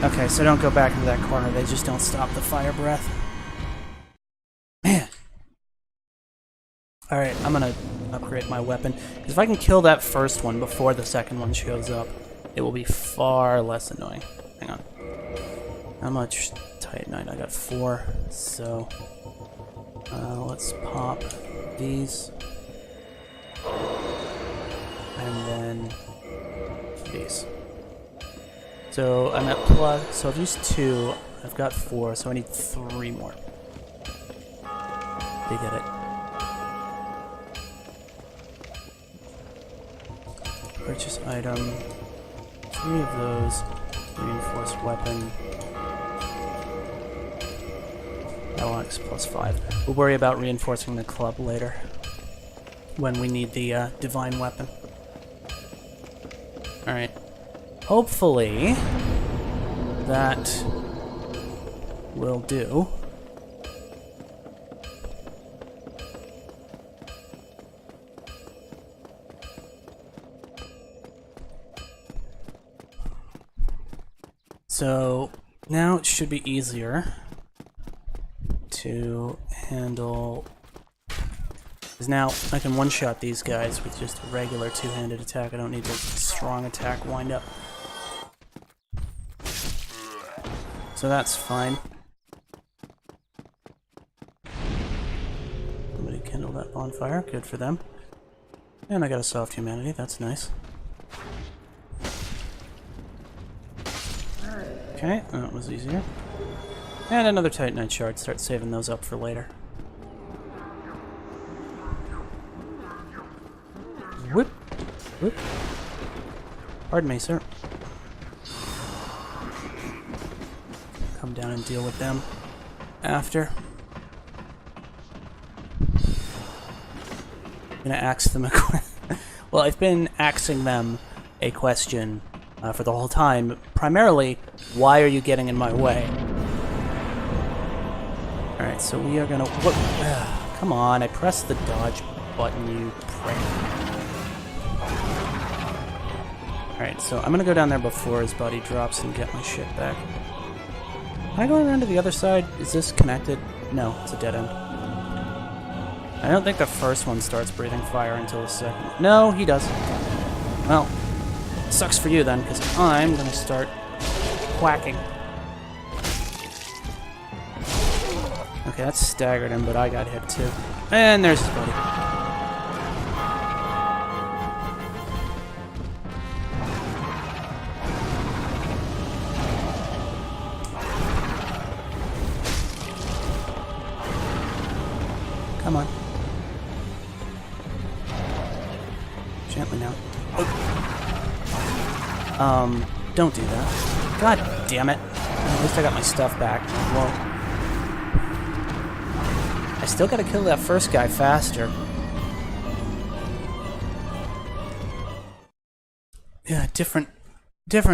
Okay, so don't go back into that corner. They just don't stop the fire breath. Man. Alright, I'm gonna upgrade my weapon. Because if I can kill that first one before the second one shows up, it will be far less annoying. Hang on. How much Titanite? I got 4, so... let's pop these. And then... these. So I'm at plus... so I've used 2, I've got 4, so I need 3 more. They get it. Purchase item. 3 of those. Reinforced weapon. Alex plus 5. We'll worry about reinforcing the club later. When we need the divine weapon. Alright. Hopefully that will do. So now it should be easier to handle, because now I can one-shot these guys with just a regular two-handed attack. I don't need the strong attack wind-up. So that's fine. Somebody kindle that bonfire. Good for them. And I got a soft humanity. That's nice. Okay, that was easier. And another Titanite shard. Start saving those up for later. Whoop. Whoop. Pardon me, sir. Come down and deal with them after. I'm gonna ask them a question. Well, I've been asking them a question for the whole time. Primarily, why are you getting in my way? Alright, so we are gonna... What? Come on, I pressed the dodge button, you prick. Alright, so I'm gonna go down there before his body drops and get my shit back. Am I going around to the other side? Is this connected? No, it's a dead end. I don't think the first one starts breathing fire until the second. No, he does. Well, sucks for you then, because I'm gonna start whacking. Okay, that staggered him, but I got hit too. And there's his buddy. Come on. Gently now. Oh. Don't do that. God damn it. At least I got my stuff back. Well, I still gotta kill that first guy faster. Yeah,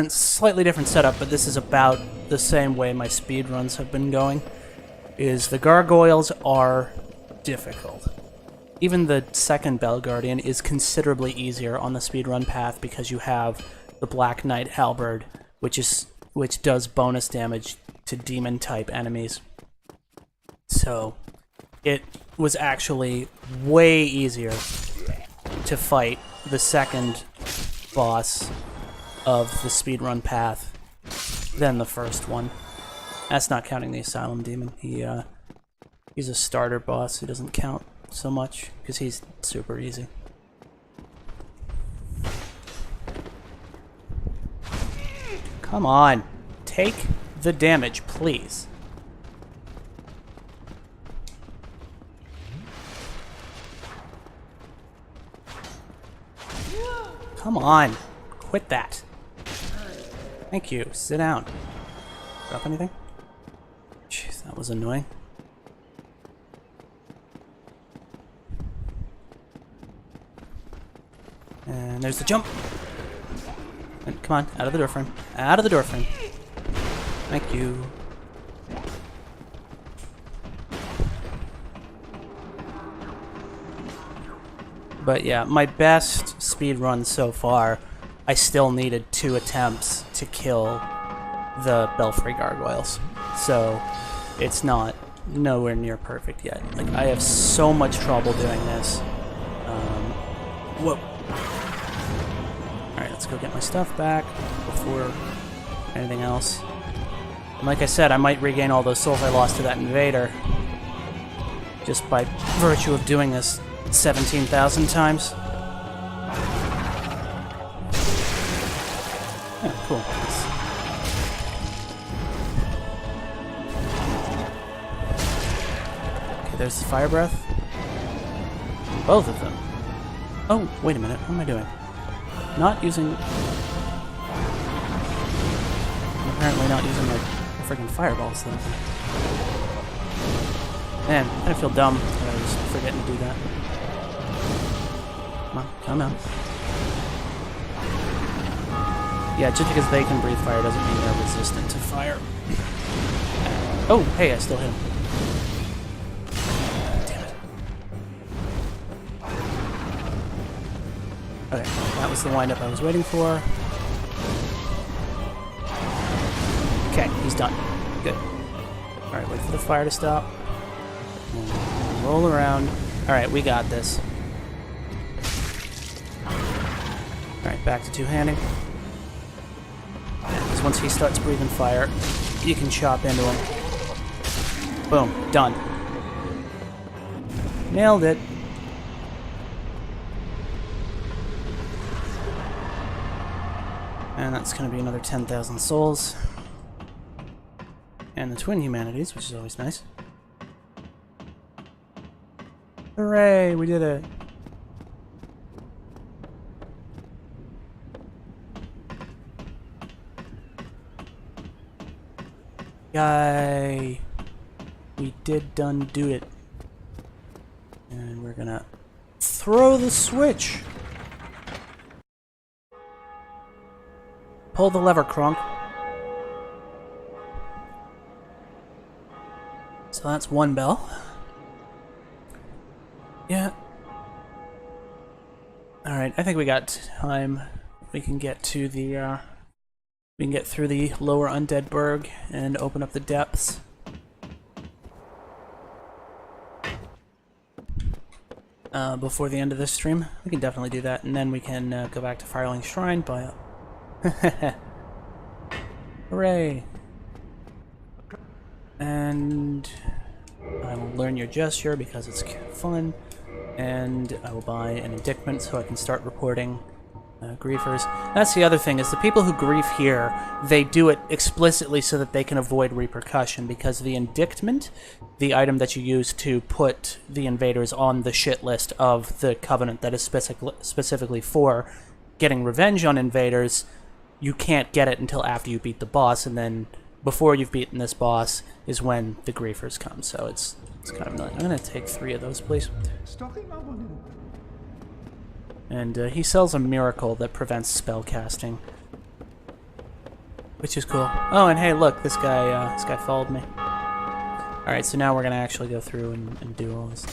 slightly different setup, but this is about the same way my speedruns have been going. Is the gargoyles are difficult. Even the second Bell Guardian is considerably easier on the speedrun path because you have the Black Knight Halberd, which does bonus damage to demon-type enemies. So, it was actually way easier to fight the second boss of the speedrun path than the first one. That's not counting the Asylum Demon. He's a starter boss. He doesn't count so much because he's super easy. Come on. Take the damage, please. Come on. Quit that. Thank you. Sit down. Drop anything? Jeez, that was annoying. And there's the jump. And come on, out of the door frame. Out of the door frame. Thank you. But yeah, my best speed run so far, I still needed 2 attempts to kill the Belfry gargoyles. So it's not nowhere near perfect yet. Like, I have so much trouble doing this. Whoa. Alright, let's go get my stuff back before anything else. And like I said, I might regain all those souls I lost to that invader just by virtue of doing this 17,000 times. Yeah, cool. Okay, there's the fire breath. Both of them. Oh, wait a minute. What am I doing? Not using... I'm apparently not using my freaking fireballs, though. Man, I kind of feel dumb that I was forgetting to do that. Come on, come on. Yeah, just because they can breathe fire doesn't mean they're resistant to fire. Oh, hey, I still hit him. Damn it. Okay, that was the windup I was waiting for. Okay, he's done. Good. Alright, wait for the fire to stop. Roll around. Alright, we got this. Alright, back to two-handing. Because once he starts breathing fire, you can chop into him. Boom. Done. Nailed it. And that's going to be another 10,000 souls. And the twin humanities, which is always nice. Hooray! We did it! Yay! We did done do it. And we're gonna throw the switch! Pull the lever, Kronk. So that's one bell. Yeah. Alright, I think we got time. We can get to the, we can get through the lower undead burg and open up the depths. Before the end of this stream. We can definitely do that, and then we can go back to Firelink Shrine, buy up. Hooray! And I will learn your gesture because it's fun, and I will buy an indictment so I can start reporting griefers. That's the other thing, is the people who grief here, they do it explicitly so that they can avoid repercussion, because the indictment, the item that you use to put the invaders on the shit list of the Covenant that is specifically for getting revenge on invaders, you can't get it until after you beat the boss, and then before you've beaten this boss is when the griefers come, so it's kind of annoying. I'm gonna take 3 of those, please. And he sells a miracle that prevents spell casting, which is cool. Oh, and hey, look, this guy followed me. All right, so now we're gonna actually go through and do all this.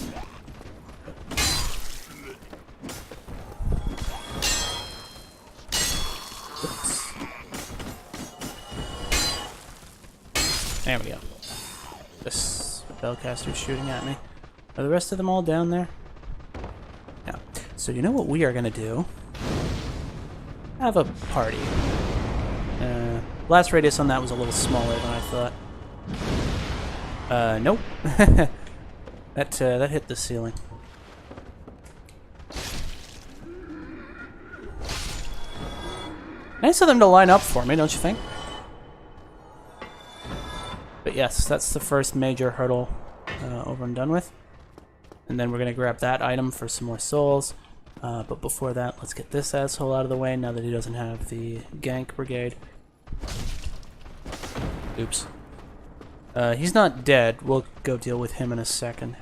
Oops. There we go. This spellcaster's shooting at me. Are the rest of them all down there? Yeah. So you know what we are gonna do? Have a party. Blast radius on that was a little smaller than I thought. Nope. That hit the ceiling. Nice of them to line up for me, don't you think? But yes, that's the first major hurdle over and done with. And then we're gonna grab that item for some more souls. But before that, let's get this asshole out of the way now that he doesn't have the gank brigade. Oops. He's not dead. We'll go deal with him in a second.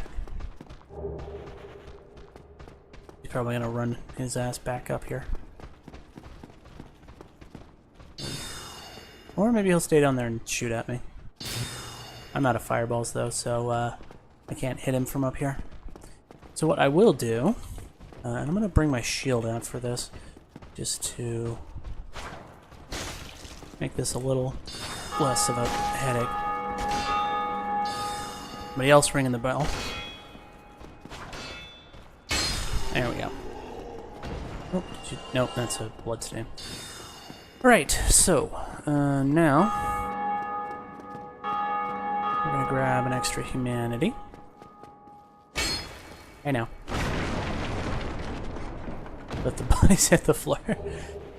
He's probably gonna run his ass back up here. Or maybe he'll stay down there and shoot at me. I'm out of fireballs though, so I can't hit him from up here. So what I will do, and I'm gonna bring my shield out for this, just to make this a little less of a headache. Somebody else ringing the bell. There we go. Oh, nope, that's a bloodstain. Alright, so, now we're gonna grab an extra humanity. Hey now. Let the bodies hit the floor.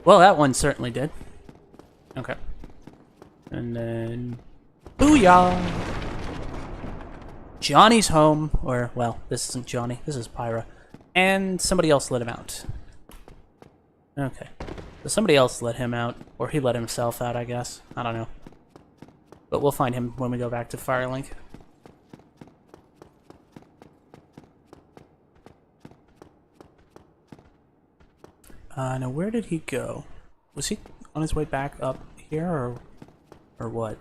Well, that one certainly did. Okay. And then... Booyah! Johnny's home. Or, well, this isn't Johnny. This is Pyra. And somebody else let him out. Okay. So somebody else let him out. Or he let himself out, I guess. I don't know. But we'll find him when we go back to Firelink. Now where did he go? Was he on his way back up here, or what?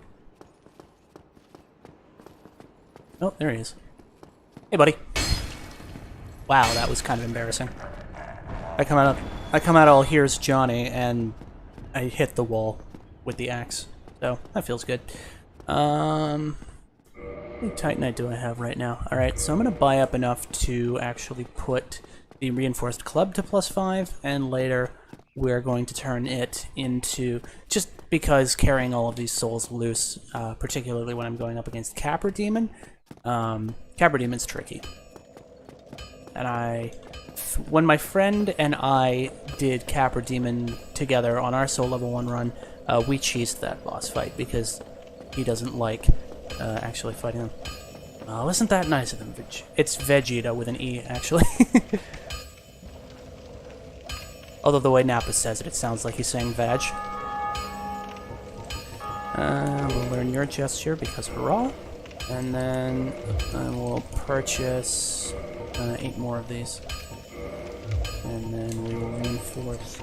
Oh, there he is. Hey, buddy. Wow, that was kind of embarrassing. I come out all here's Johnny, and I hit the wall with the axe. So that feels good. How many Titanite do I have right now? Alright, so I'm gonna buy up enough to actually put the reinforced club to +5, and later we're going to turn it into, just because carrying all of these souls loose, particularly when I'm going up against Capra Demon, Capra Demon's tricky. And when my friend and I did Capra Demon together on our Soul Level 1 run, we cheesed that boss fight because he doesn't like actually fighting them. Oh, isn't that nice of him? It's Vegeta with an E, actually. Although the way Nappa says it, it sounds like he's saying veg. We'll learn your gesture because hurrah. And then we'll purchase 8 more of these. And then we will reinforce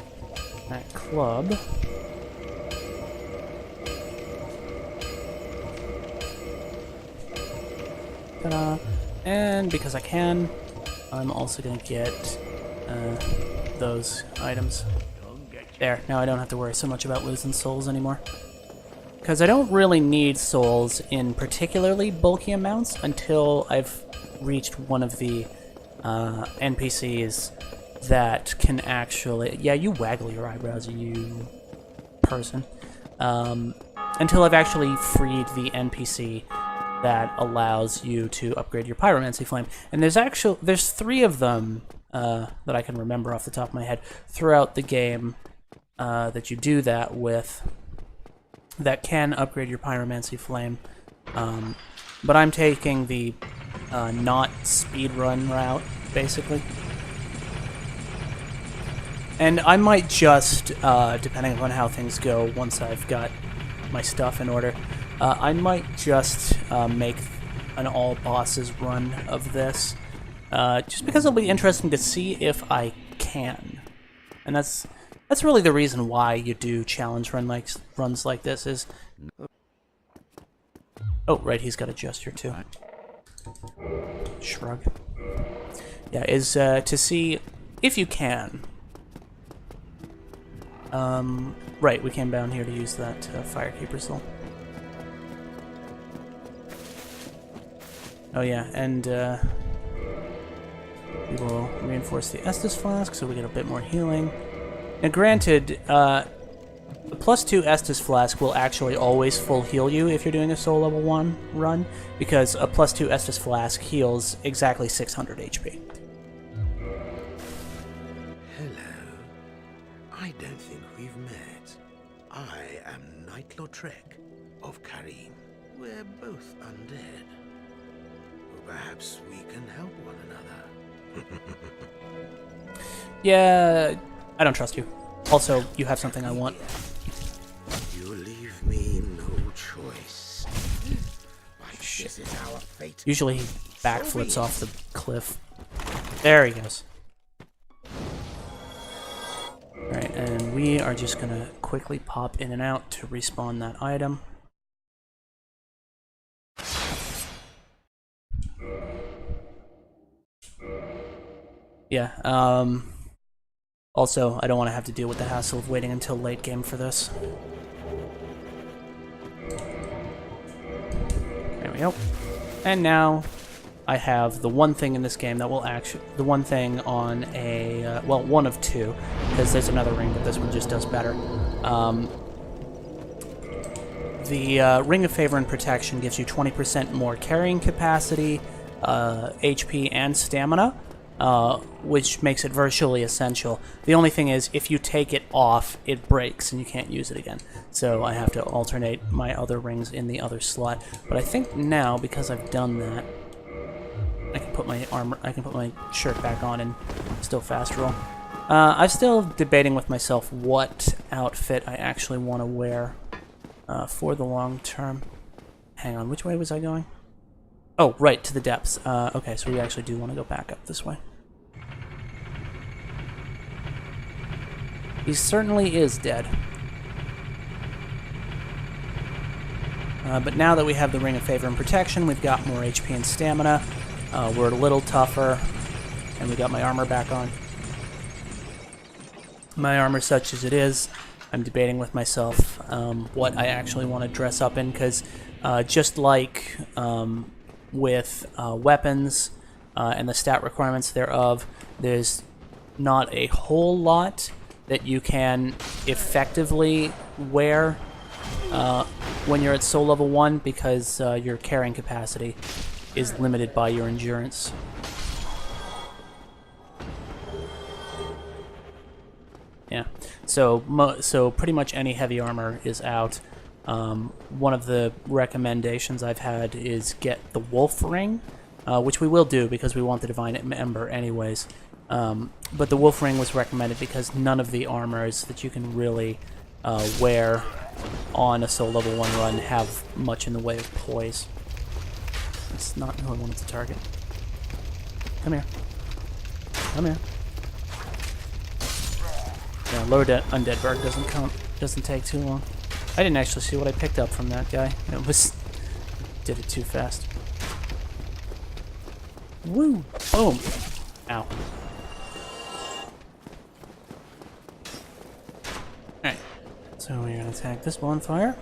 that club. Ta-da. And because I can, I'm also going to get those items. There, now I don't have to worry so much about losing souls anymore. Because I don't really need souls in particularly bulky amounts until I've reached one of the NPCs that can actually... Yeah, you waggle your eyebrows, you person. Until I've actually freed the NPC that allows you to upgrade your Pyromancy Flame. And there's 3 of them that I can remember off the top of my head throughout the game that you do that with, that can upgrade your Pyromancy Flame. But I'm taking the not speedrun route, basically. And I might just, depending on how things go once I've got my stuff in order, I might just make an all bosses run of this. Just because it'll be interesting to see if I can. And that's really the reason why you do challenge runs like this is... Oh, right, he's got a gesture too. Shrug. Yeah, is to see if you can. Right, we came down here to use that Firekeeper Soul. Oh yeah, and we will reinforce the Estus Flask so we get a bit more healing. Now granted, the +2 Estus Flask will actually always full heal you if you're doing a Soul Level 1 run, because a +2 Estus Flask heals exactly 600 HP. Hello. I don't think we've met. I am Knight Lautrec of Karim. We're both undead. Perhaps we can help one another. Yeah, I don't trust you. Also, you have something I want. You leave me no choice. But this is our fate. Usually he backflips off the cliff. There he goes. we are just gonna quickly pop in and out to respawn that item. Yeah, also, I don't want to have to deal with the hassle of waiting until late game for this. There we go. And now I have the one thing in this game that will actually, the one thing on a, well, one of two, because there's another ring, but this one just does better. The Ring of Favor and Protection gives you 20% more carrying capacity, HP, and stamina, which makes it virtually essential. The only thing is, if you take it off, it breaks and you can't use it again. So I have to alternate my other rings in the other slot. But I think now, because I've done that, I can put my armor, I can put my shirt back on and still fast roll. I'm still debating with myself what outfit I actually want to wear for the long term. Hang on, which way was I going? Oh, right, to the depths. Okay, so we actually do want to go back up this way. He certainly is dead. But now that we have the Ring of Favor and Protection, we've got more HP and stamina. We're a little tougher, and we got my armor back on. My armor, such as it is, I'm debating with myself what I actually want to dress up in, because just like with weapons and the stat requirements thereof, there's not a whole lot that you can effectively wear when you're at soul level 1, because your carrying capacity is limited by your endurance. Yeah, so pretty much any heavy armor is out. One of the recommendations I've had is get the Wolf Ring, which we will do because we want the Divine Ember anyways. But the Wolf Ring was recommended because none of the armors that you can really wear on a soul level 1 run have much in the way of poise. That's not who I wanted to target. Come here. Come here. Yeah, lower undead berg doesn't take too long. I didn't actually see what I picked up from that guy. It was did it too fast. Woo! Boom! Ow. Alright. So we're gonna attack this bonfire.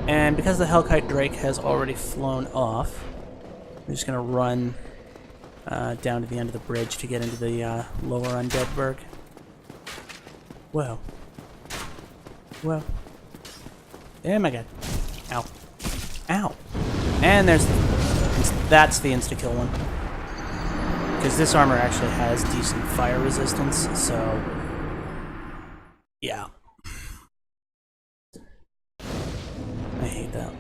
And because the Hellkite Drake has already flown off, we're just gonna run down to the end of the bridge to get into the lower undead berg. Whoa. Whoa. Oh my god. Ow. Ow. And that's the insta-kill one. Because this armor actually has decent fire resistance, so yeah. I hate that.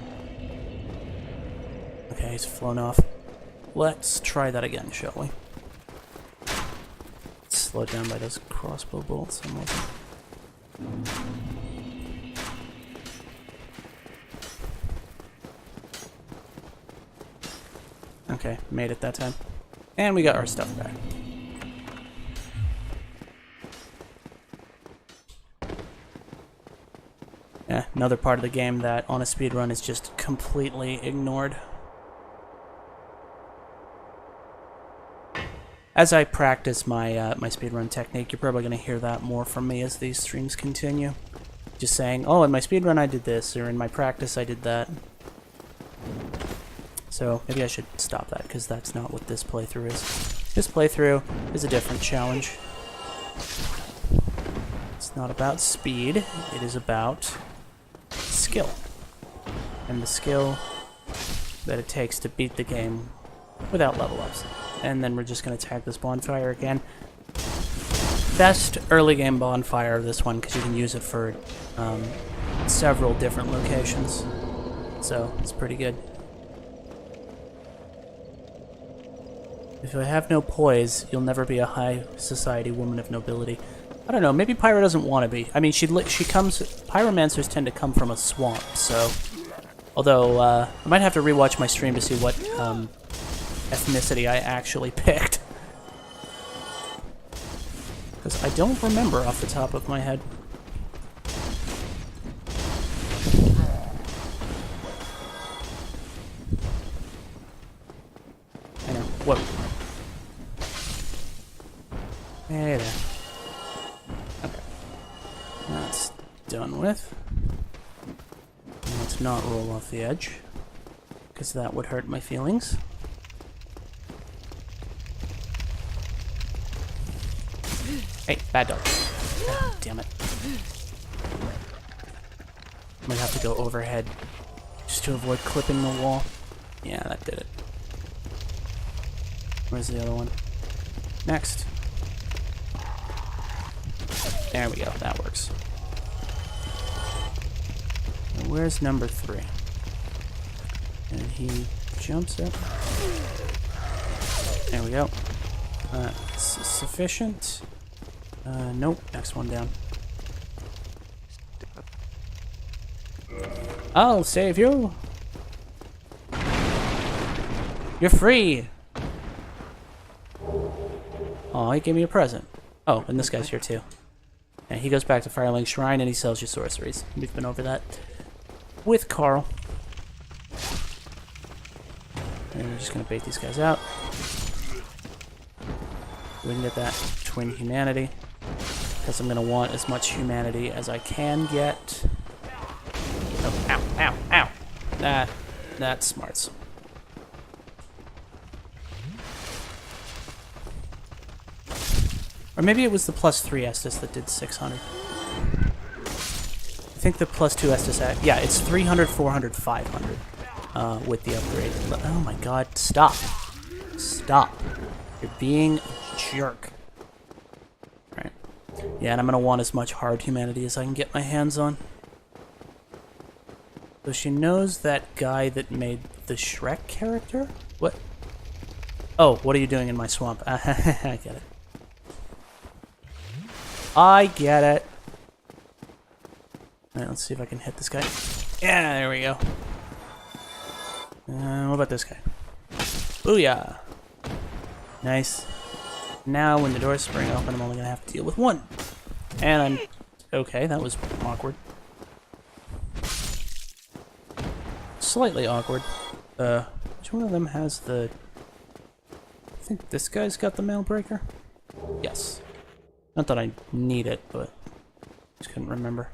Okay, he's flown off. Let's try that again, shall we? Slowed down by those crossbow bolts almost. Okay, made it that time. And we got our stuff back. Yeah, another part of the game that on a speedrun is just completely ignored. As I practice my my speedrun technique, you're probably going to hear that more from me as these streams continue. Just saying, oh, in my speedrun I did this, or in my practice I did that. So maybe I should stop that, because that's not what this playthrough is. This playthrough is a different challenge. It's not about speed, it is about skill. And the skill that it takes to beat the game without level ups. And then we're just going to attack this bonfire again. Best early game bonfire of this one, because you can use it for several different locations. So it's pretty good. If you have no poise, you'll never be a high society woman of nobility. I don't know, maybe Pyra doesn't want to be. I mean, she comes... Pyromancers tend to come from a swamp, so... Although, I might have to rewatch my stream to see what ethnicity I actually picked. Because I don't remember off the top of my head. I know. Whoa. Hey there. Okay. That's done with. Let's not roll off the edge, because that would hurt my feelings. Hey, bad dog. God damn it. Might have to go overhead just to avoid clipping the wall. Yeah, that did it. Where's the other one? Next. There we go, that works. Now where's number 3? And he jumps up. There we go. Sufficient. Nope, next one down. I'll save you! You're free! Oh, he gave me a present. Oh, and this guy's here too. And he goes back to Firelink Shrine and he sells you sorceries. We've been over that with Carl. And we're just gonna bait these guys out. We can get that twin humanity. Because I'm gonna want as much humanity as I can get. Oh, ow, ow, ow! That's smarts. Or maybe it was the +3 Estus that did 600. I think the +2 Estus had, yeah, it's 300, 400, 500 with the upgrade. Oh my god, stop. Stop. You're being a jerk. Right. Yeah, and I'm gonna want as much hard humanity as I can get my hands on. So she knows that guy that made the Shrek character? What? Oh, what are you doing in my swamp? I get it. I get it. Alright, let's see if I can hit this guy. Yeah, there we go. What about this guy? Booyah! Nice. Now, when the doors spring open, I'm only gonna have to deal with one. And I'm... Okay, that was awkward. Slightly awkward. Which one of them has the... I think this guy's got the mail breaker? Yes. Not that I need it, but just couldn't remember.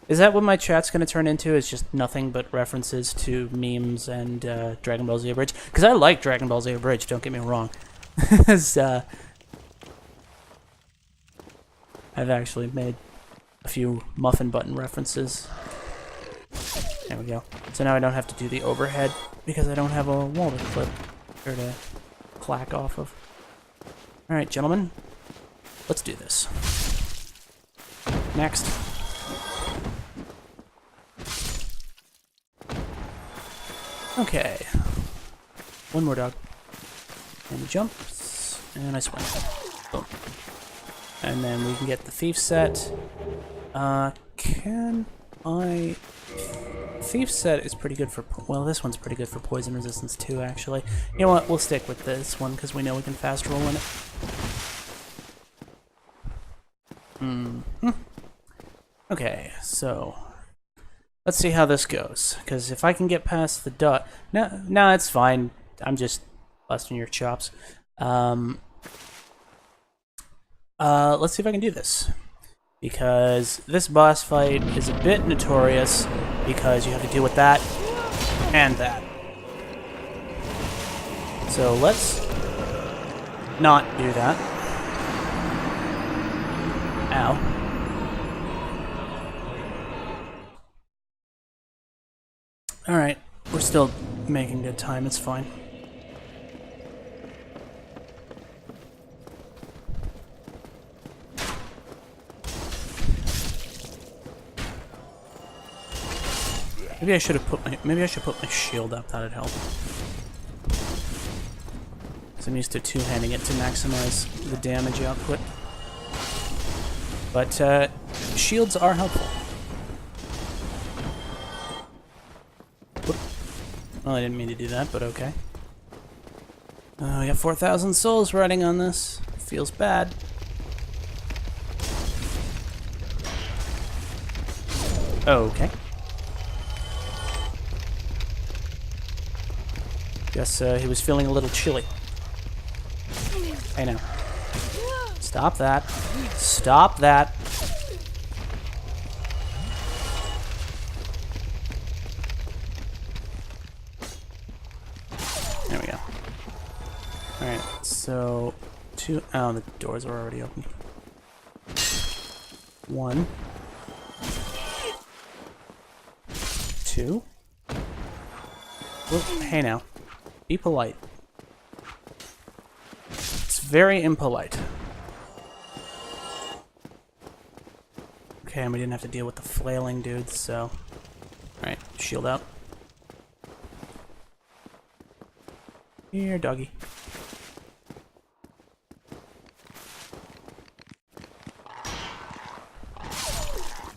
Is that what my chat's gonna turn into? Is just nothing but references to memes and Dragon Ball Z Abridged? Because I like Dragon Ball Z Abridged, don't get me wrong. I've actually made a few muffin button references. There we go. So now I don't have to do the overhead because I don't have a wall to clip or to clack off of. Alright, gentlemen, let's do this. Next. Okay. One more dog. And he jumps, and I swing. Boom. And then we can get the thief set. Can I... Thief set is pretty good for... Well, this one's pretty good for poison resistance too, actually. You know what? We'll stick with this one, because we know we can fast roll in it. Okay, so... Let's see how this goes, because if I can get past the dot... No, it's fine. I'm just busting your chops. Let's see if I can do this. Because this boss fight is a bit notorious, because you have to deal with that and that. So let's not do that. Ow. Alright, we're still making good time, it's fine. Maybe I should put my shield up, that'd help. Because I'm used to two-handing it to maximize the damage output. But shields are helpful. Whoop. Well, I didn't mean to do that, but okay. We got 4,000 souls riding on this. feels bad. Okay. Guess he was feeling a little chilly. Hey now. Stop that. Stop that. There we go. Alright, so two. Oh, the doors are already open. One. Two. Whoop, hey now. Be polite. It's very impolite. Okay, and we didn't have to deal with the flailing dudes, so... Alright, shield out. Here, doggy.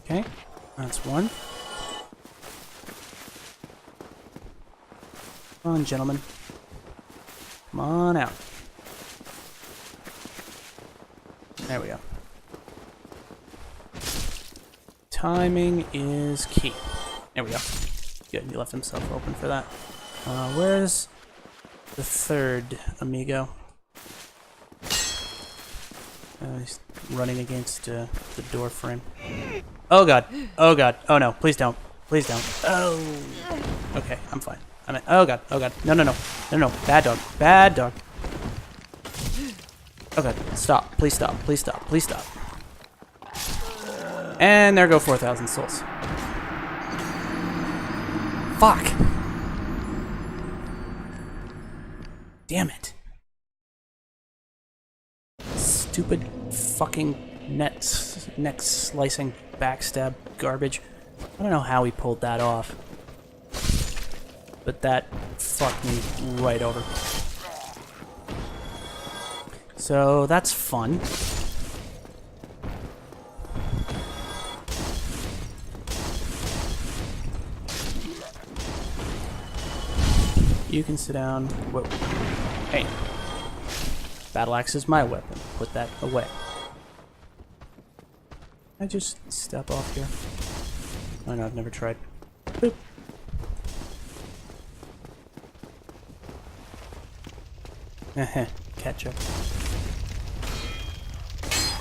Okay, that's one. Come on, gentlemen. Come on out. There we go. Timing is key. There we go. Good, he left himself open for that. Where's the third amigo? He's running against the door frame. Oh god. Oh god. Oh no. Please don't. Please don't. Oh. Okay, I'm fine. Oh god. Oh god. No, no, no. No, no. Bad dog. Bad dog. Oh god. Stop. Please stop. Please stop. Please stop. And there go 4,000 souls. Fuck. Damn it. Stupid fucking neck slicing backstab garbage. I don't know how he pulled that off. But that fucked me right over. So that's fun. You can sit down. Whoa. Hey. Battle axe is my weapon. Put that away. I just step off here. Oh no, I've never tried. Boop. Catch up.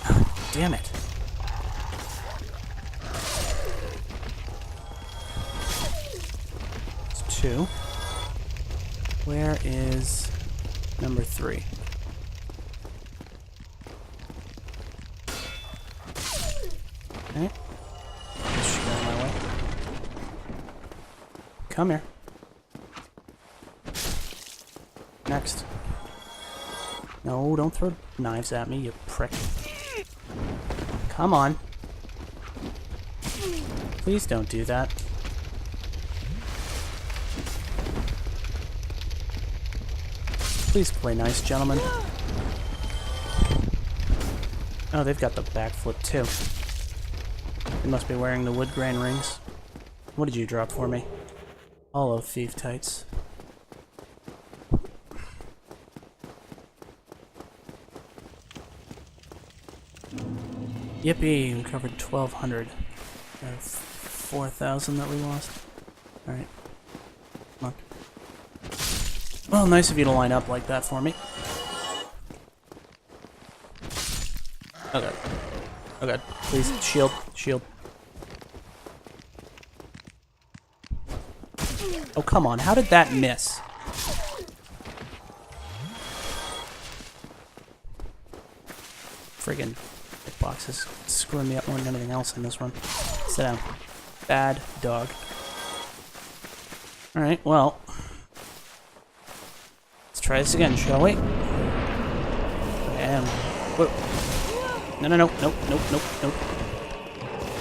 Oh, damn it. It's two. Where is number 3? Okay. Just go my way. Come here. Next. No, don't throw knives at me, you prick. Come on. Please don't do that. Please play nice, gentlemen. Oh, they've got the backflip too. They must be wearing the wood grain rings. What did you drop for me? All of thief tights. Yippee! We covered 1,200. 4,000 that we lost. Alright. Come on. Well, nice of you to line up like that for me. Oh god. Oh god. Please, shield. Shield. Oh, come on. How did that miss? Friggin' hitboxes screwing me up more than anything else in this run. Sit down. Bad dog. Alright, well. Let's try this again, shall we? And... whoa. No, no, no. Nope, nope, nope, nope.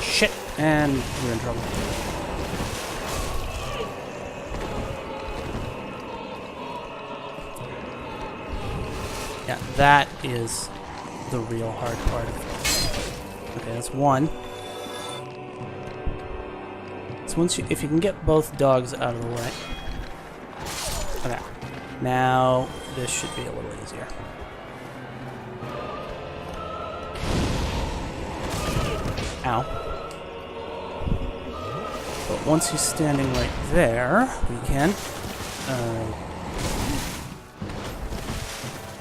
Shit. And we're in trouble. Yeah, that is the real hard part of it. Okay, that's one. So once you, if you can get both dogs out of the way. Okay. Now this should be a little easier. Ow. But once he's standing right there, we can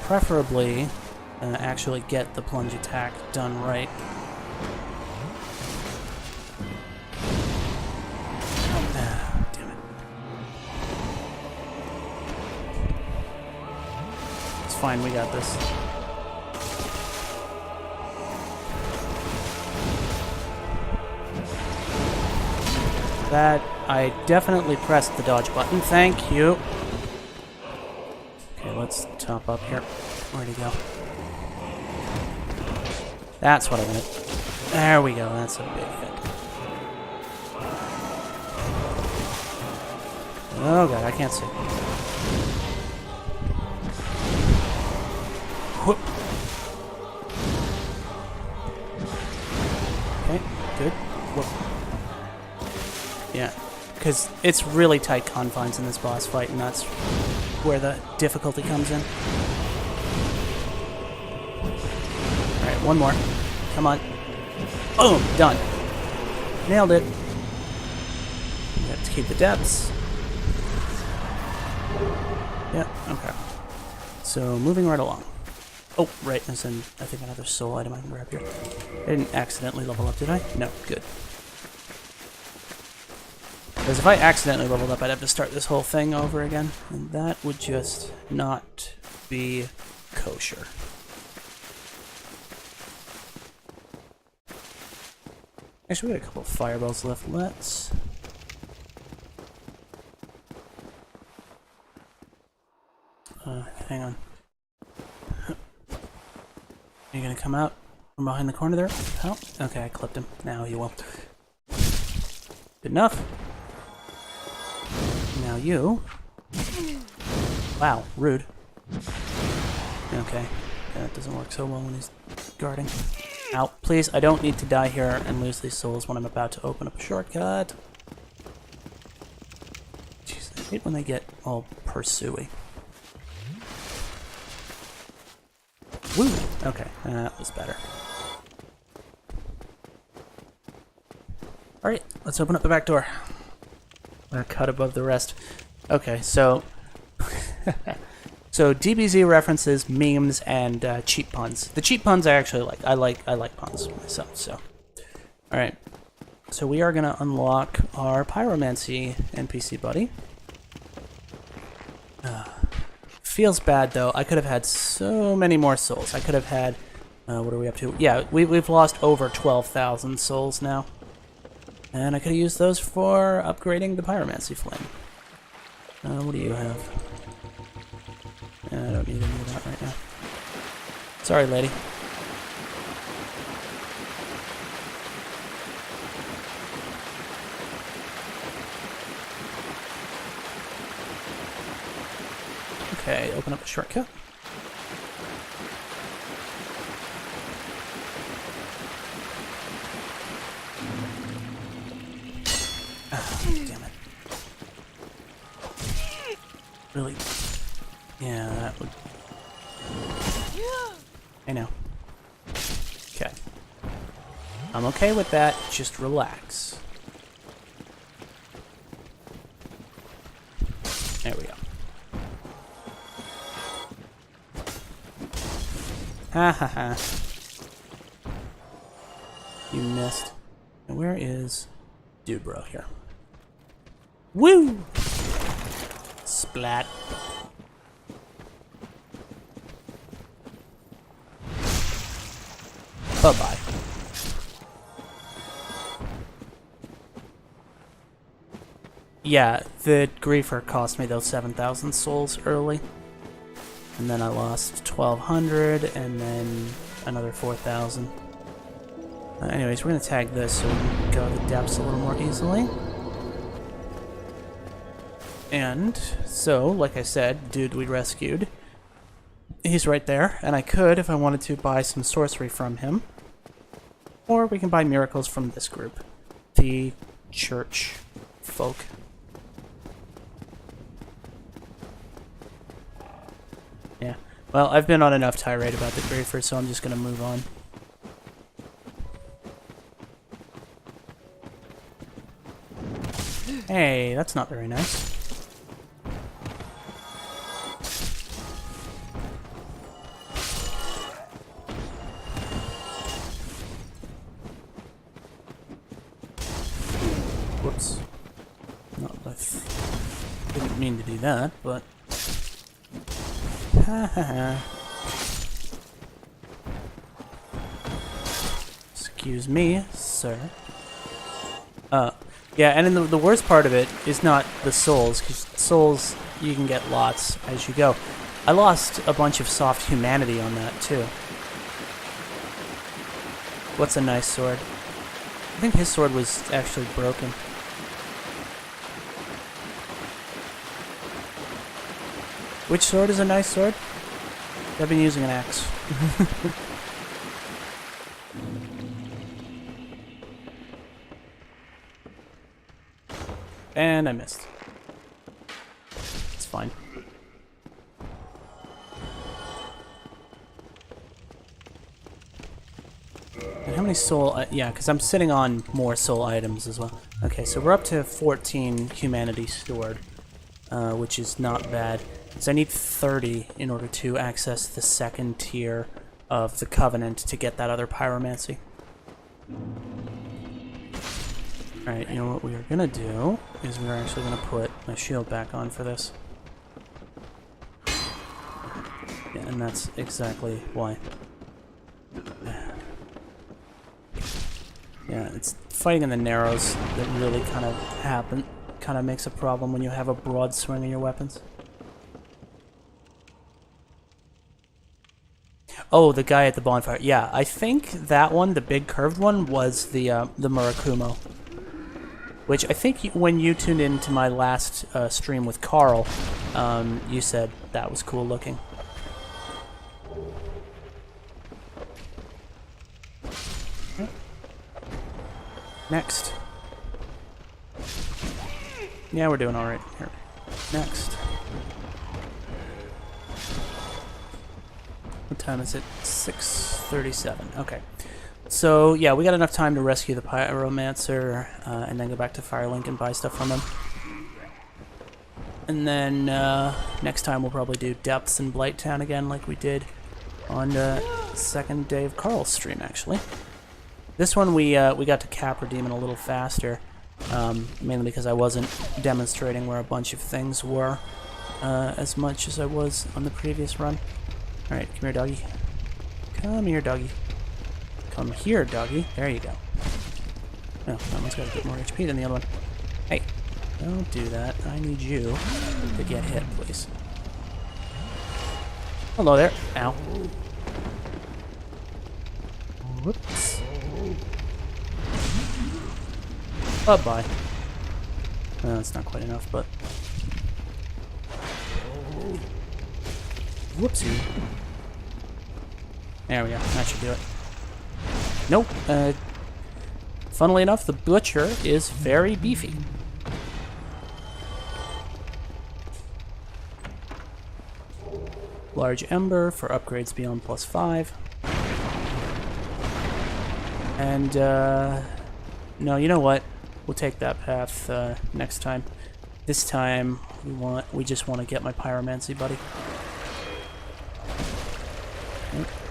preferably actually get the plunge attack done right. Damn it. It's fine, we got this. That, I definitely pressed the dodge button. Thank you. Okay, let's top up here. Where'd he go? That's what I wanted. There we go. That's a big hit. Oh god, I can't see. Whoop. Okay, good. Whoop. Yeah, because it's really tight confines in this boss fight, and that's where the difficulty comes in. Alright, one more. Come on. Boom! Done. Nailed it. We have to keep the depths. Yeah, okay. So, moving right along. Oh, right, there's I think another soul item I can grab here. I didn't accidentally level up, did I? No, good. Because if I accidentally leveled up, I'd have to start this whole thing over again, and that would just not be kosher. Actually, we got a couple of fireballs left. Let's... hang on. Are you gonna come out from behind the corner there? Oh, okay, I clipped him. Now you will. Good enough. Now you. Wow, rude. Okay, that doesn't work so well when he's guarding. Ow, please, I don't need to die here and lose these souls when I'm about to open up a shortcut. Jeez, I hate when they get all pursuey. Woo! Okay, that was better. Alright, let's open up the back door. Cut above the rest. Okay, so... so DBZ references memes and cheap puns. The cheap puns I actually like. I like puns myself, so... Alright. So we are gonna unlock our pyromancy NPC buddy. Feels bad though. I could have had so many more souls. I could have had... what are we up to? Yeah, we've lost over 12,000 souls now. And I could have used those for upgrading the pyromancy flame. What do you have? I don't need any of that right now. Sorry, lady. Okay, open up a shortcut. Damn it. Really? Yeah, that would... I know. Okay. I'm okay with that, just relax. There we go. Ha ha ha. You missed. And where is Dude Bro here? Woo! Splat. Bye-bye. Yeah, the Griefer cost me those 7,000 souls early. And then I lost 1,200, and then another 4,000. Anyways, we're going to tag this so we can go to the depths a little more easily. And so, like I said, dude we rescued, he's right there, and I could, if I wanted to, buy some sorcery from him. Or we can buy miracles from this group, the church folk. Yeah. Well, I've been on enough tirade about the Griefer, so I'm just going to move on. Hey, that's not very nice. Whoops. Didn't mean to do that, but... Ha ha ha. Excuse me, sir. Yeah, and then the worst part of it is not the souls, because souls you can get lots as you go. I lost a bunch of soft humanity on that, too. What's a nice sword? I think his sword was actually broken. Which sword is a nice sword? I've been using an axe. And I missed. It's fine. And how many soul... yeah, because I'm sitting on more soul items as well. Okay, so we're up to 14 humanity stored, which is not bad. So I need 30 in order to access the second tier of the Covenant to get that other pyromancy. Alright, you know what we are gonna do is we're actually gonna put my shield back on for this. Yeah, and that's exactly why. Yeah, it's fighting in the narrows that really kind of makes a problem when you have a broad swing in your weapons. Oh, the guy at the bonfire. Yeah, I think that one, the big curved one, was the Murakumo. Which I think when you tuned into my last stream with Carl, you said that was cool looking. Next. Yeah, we're doing alright here. Next. What time is it? 6:37. Okay. So, yeah, we got enough time to rescue the Pyromancer, and then go back to Firelink and buy stuff from him. And then, next time we'll probably do Depths in Blighttown again, like we did on the second day of Carl's stream, actually. This one we got to Capra Demon a little faster, mainly because I wasn't demonstrating where a bunch of things were, as much as I was on the previous run. Alright, come here, doggy. Come here, doggy. Come here, doggy. There you go. Oh, that one's got a bit more HP than the other one. Hey, don't do that. I need you to get hit, please. Hello there. Ow. Whoops. Bye-bye. Well, that's not quite enough, but... Whoopsie. There we go. That should do it. Nope. Funnily enough, the Butcher is very beefy. Large Ember for upgrades beyond +5. And, no, you know what? We'll take that path next time. This time, we just want to get my Pyromancy buddy.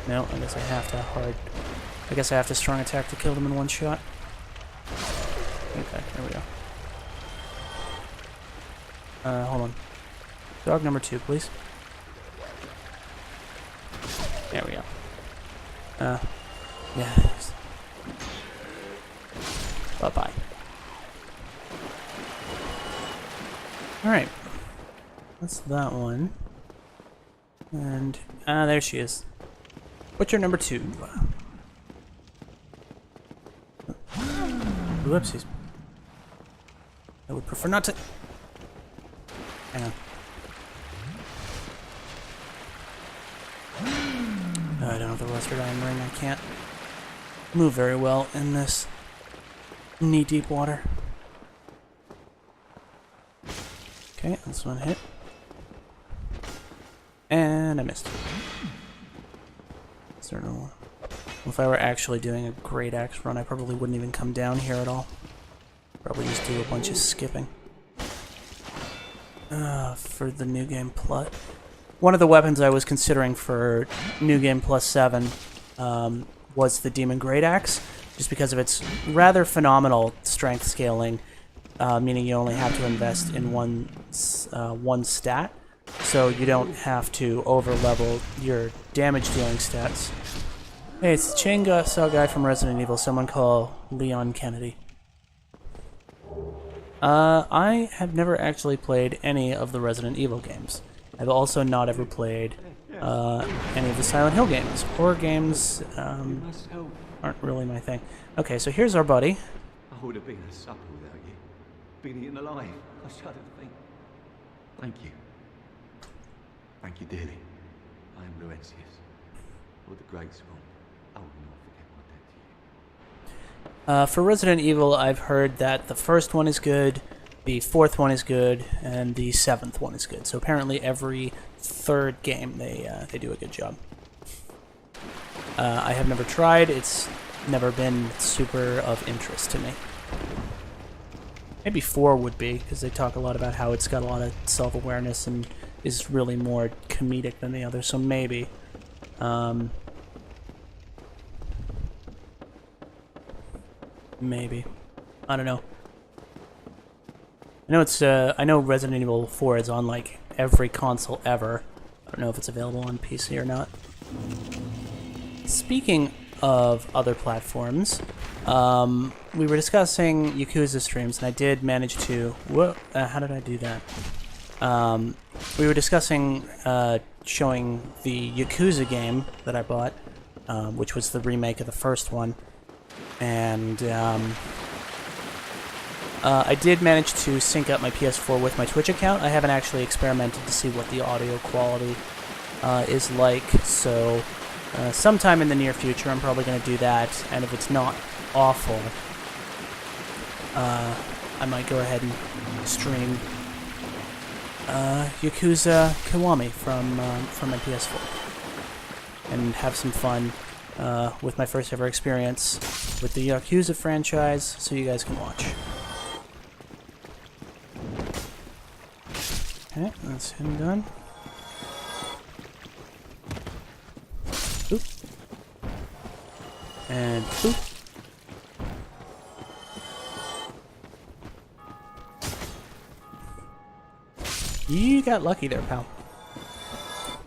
No, I guess I have to strong attack to kill them in one shot. Okay, there we go. Hold on. Dog number 2, please. There we go. Yeah. Bye-bye. Alright. That's that one. And, there she is. Butcher number 2. Whoopsies. I would prefer not to... Hang on. I don't have the Rusted Iron Ring. I can't move very well in this knee-deep water. Okay, that's one hit. And I missed. Well, if I were actually doing a great axe run, I probably wouldn't even come down here at all. Probably just do a bunch of skipping. For the New Game Plus. One of the weapons I was considering for New Game Plus 7 was the Demon Great Axe, just because of its rather phenomenal strength scaling, meaning you only have to invest in one stat, so you don't have to over-level your damage-dealing stats. Hey, it's the Chainsaw Guy from Resident Evil, someone call Leon Kennedy. I have never actually played any of the Resident Evil games. I've also not ever played any of the Silent Hill games. Horror games aren't really my thing. Okay, so here's our buddy. I would have been a supper without you. Being eaten alive. I shudder to think. Thank you. Thank you dearly. I am Laurentius. Or the Great Swan. I will not forget my debt to you. For Resident Evil, I've heard that the first one is good, the fourth one is good, and the seventh one is good. So apparently every third game they do a good job. I have never tried. It's never been super of interest to me. Maybe 4 would be, because they talk a lot about how it's got a lot of self-awareness and is really more comedic than the others, so maybe. Maybe. I don't know. I know Resident Evil 4 is on, like, every console ever. I don't know if it's available on PC or not. Speaking of other platforms, we were discussing Yakuza streams, and I did manage to... Whoa, how did I do that? We were discussing showing the Yakuza game that I bought, which was the remake of the first one, and I did manage to sync up my PS4 with my Twitch account. I haven't actually experimented to see what the audio quality is like, so sometime in the near future I'm probably going to do that, and if it's not awful, I might go ahead and stream Yakuza Kiwami from my PS4 and have some fun with my first ever experience with the Yakuza franchise, so you guys can watch. Okay, that's him done. Boop. And boop. You got lucky there, pal.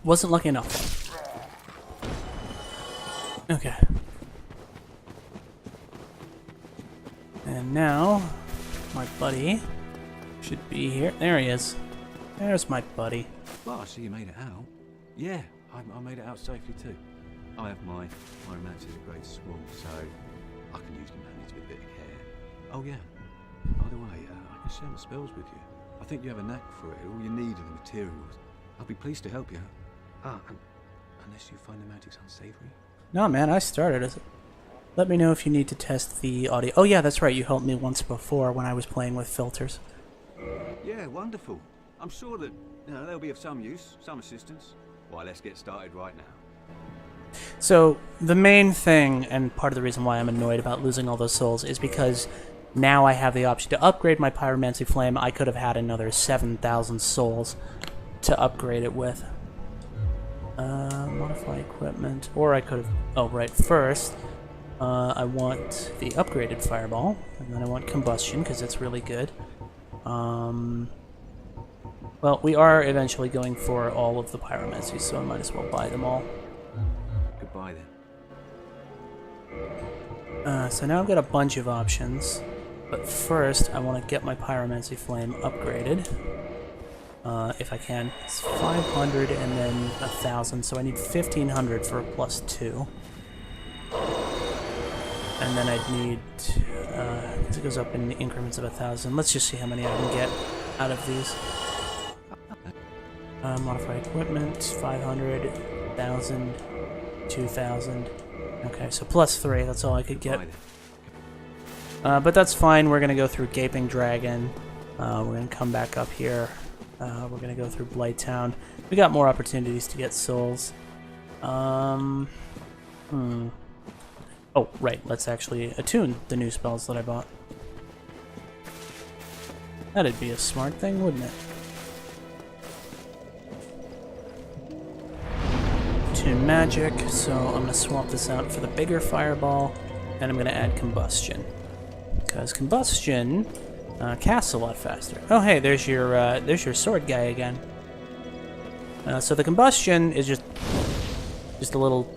Wasn't lucky enough. Okay. And now, my buddy should be here. There he is. There's my buddy. Well, I see you made it out. Yeah, I made it out safely too. I have my romance is a great swamp, so I can usually manage with a bit of care. Oh yeah, by the way, I can share my spells with you. I think you have a knack for it. All you need are the materials. I'll be pleased to help you. Unless you find the magic's unsavory. No, man, I started it. Let me know if you need to test the audio. Oh yeah, that's right, you helped me once before when I was playing with filters. Yeah, wonderful. I'm sure that they'll be of some use, some assistance. Why, let's get started right now. So, the main thing, and part of the reason why I'm annoyed about losing all those souls, is because now I have the option to upgrade my Pyromancy Flame. I could have had another 7,000 souls to upgrade it with. Modify equipment, or I could have... Oh, right, first, I want the upgraded Fireball, and then I want Combustion, because it's really good. Well, we are eventually going for all of the Pyromancies, so I might as well buy them all. Goodbye then. So now I've got a bunch of options, but first I want to get my Pyromancy Flame upgraded. If I can. It's 500 and then 1,000, so I need 1,500 for a +2. And then I'd need, because it goes up in increments of 1,000. Let's just see how many I can get out of these. Modify equipment, 500, 1,000, 2,000. Okay, so +3, that's all I could get. But that's fine, we're going to go through Gaping Dragon. We're going to come back up here. We're going to go through Blighttown. We got more opportunities to get souls. Oh, right, let's actually attune the new spells that I bought. That'd be a smart thing, wouldn't it? Attune magic, so I'm going to swap this out for the bigger fireball, and I'm going to add combustion. Because combustion casts a lot faster. Oh hey, there's your sword guy again. So the combustion is just a little...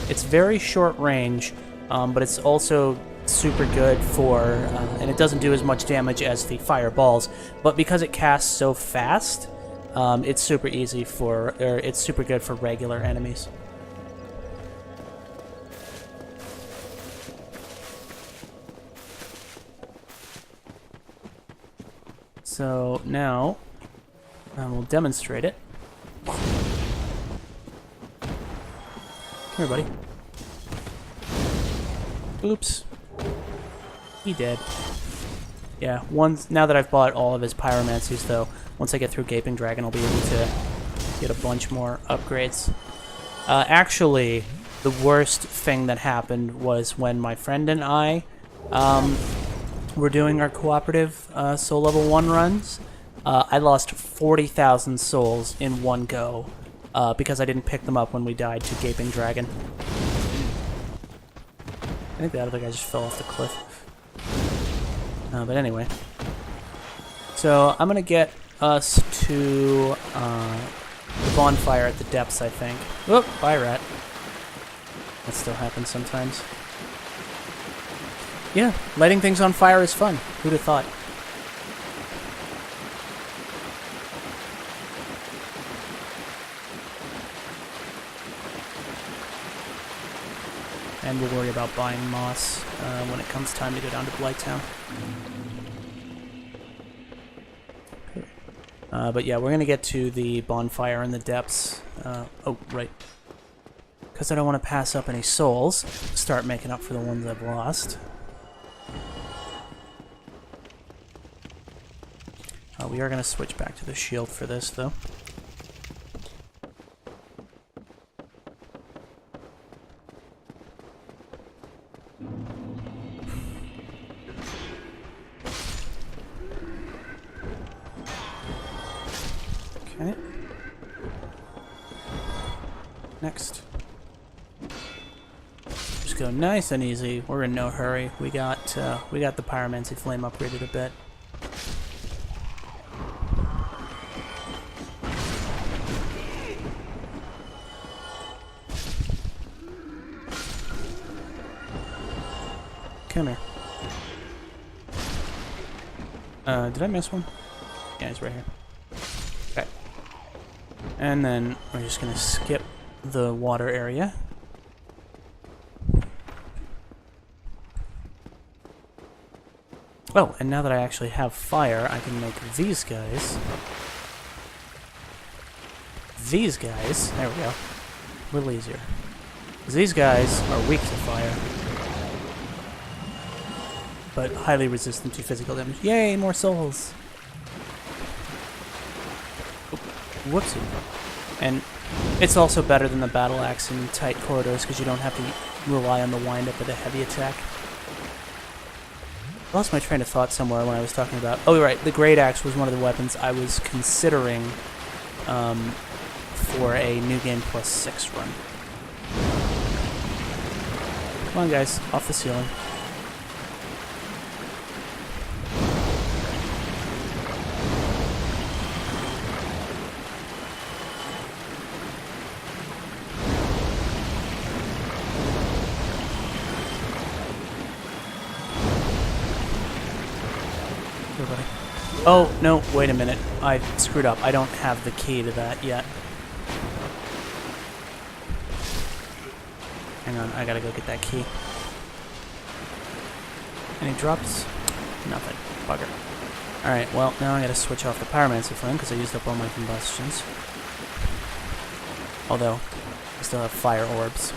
It's very short range, but it's also super good for... and it doesn't do as much damage as the fireballs, but because it casts so fast, it's super easy for... or it's super good for regular enemies. So now, we'll demonstrate it. Come here, buddy. Oops. He did. Yeah, now that I've bought all of his pyromancies, though, once I get through Gaping Dragon, I'll be able to get a bunch more upgrades. Actually, the worst thing that happened was when my friend and I were doing our cooperative soul level 1 runs. I lost 40,000 souls in one go because I didn't pick them up when we died to Gaping Dragon. I think the other guy just fell off the cliff. But anyway. So I'm going to get us to the bonfire at the depths, I think. Whoop, bye rat. That still happens sometimes. Yeah, lighting things on fire is fun. Who'd have thought? And we'll worry about buying moss when it comes time to go down to Blighttown. But yeah, we're going to get to the bonfire in the depths. Oh, right. Because I don't want to pass up any souls. Start making up for the ones I've lost. We are going to switch back to the shield for this, though. Okay. Next. Just go nice and easy. We're in no hurry. We got the pyromancy flame upgraded a bit. Come here. Did I miss one? Yeah, he's right here. Okay. And then we're just gonna skip the water area. Oh, and now that I actually have fire, I can make these guys. These guys, there we go. A little easier. 'Cause these guys are weak to fire, but highly resistant to physical damage. Yay, more souls! Whoopsie. And it's also better than the battle axe in tight corridors because you don't have to rely on the wind-up with a heavy attack. I lost my train of thought somewhere when I was talking about... Oh, right, the great axe was one of the weapons I was considering for a New Game Plus 6 run. Come on, guys, off the ceiling. Oh, no, wait a minute. I screwed up. I don't have the key to that yet. Hang on, I gotta go get that key. Any drops? Nothing. Bugger. Alright, well, now I gotta switch off the pyromancy flame because I used up all my combustions. Although, I still have fire orbs.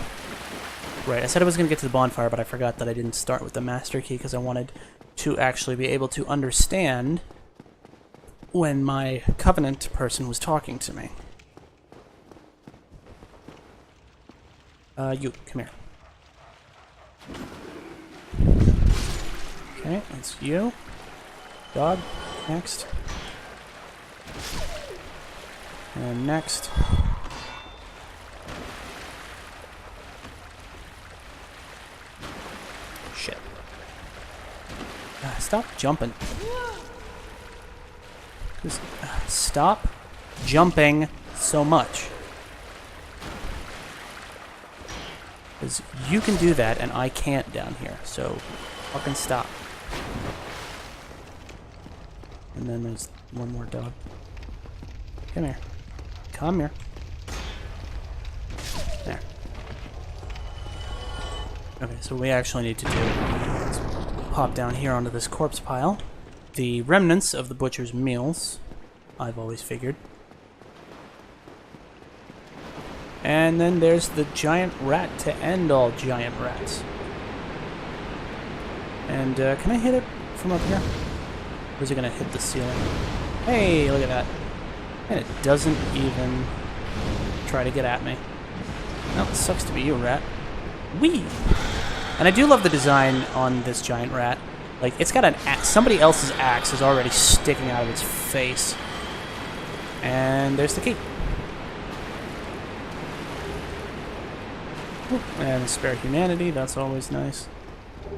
Right, I said I was gonna get to the bonfire, but I forgot that I didn't start with the master key because I wanted to actually be able to understand when my Covenant person was talking to me. You, come here. Okay, that's you. Dog, next. And next. stop jumping. Just stop jumping so much. Because you can do that and I can't down here, so fucking stop. And then there's one more dog. Come here. Come here. There. Okay, so what we actually need to do is pop down here onto this corpse pile. The remnants of the butcher's meals, I've always figured. And then there's the giant rat to end all giant rats. And can I hit it from up here? Or is it going to hit the ceiling? Hey, look at that. And it doesn't even try to get at me. Well, it sucks to be you, rat. Whee! And I do love the design on this giant rat. Like, it's got an axe. Somebody else's axe is already sticking out of its face. And there's the key. And spare humanity, that's always nice.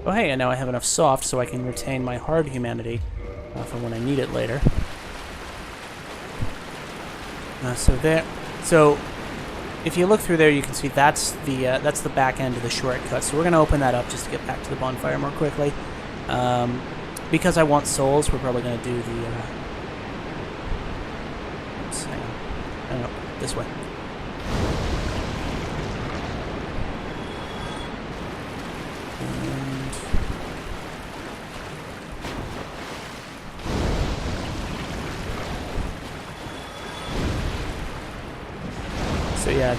Oh hey, and now I have enough soft so I can retain my hard humanity for when I need it later. So if you look through there, you can see that's the back end of the shortcut. So we're gonna open that up just to get back to the bonfire more quickly. Because I want souls, we're probably gonna do the. Oops, hang on. I don't know, this way. So yeah,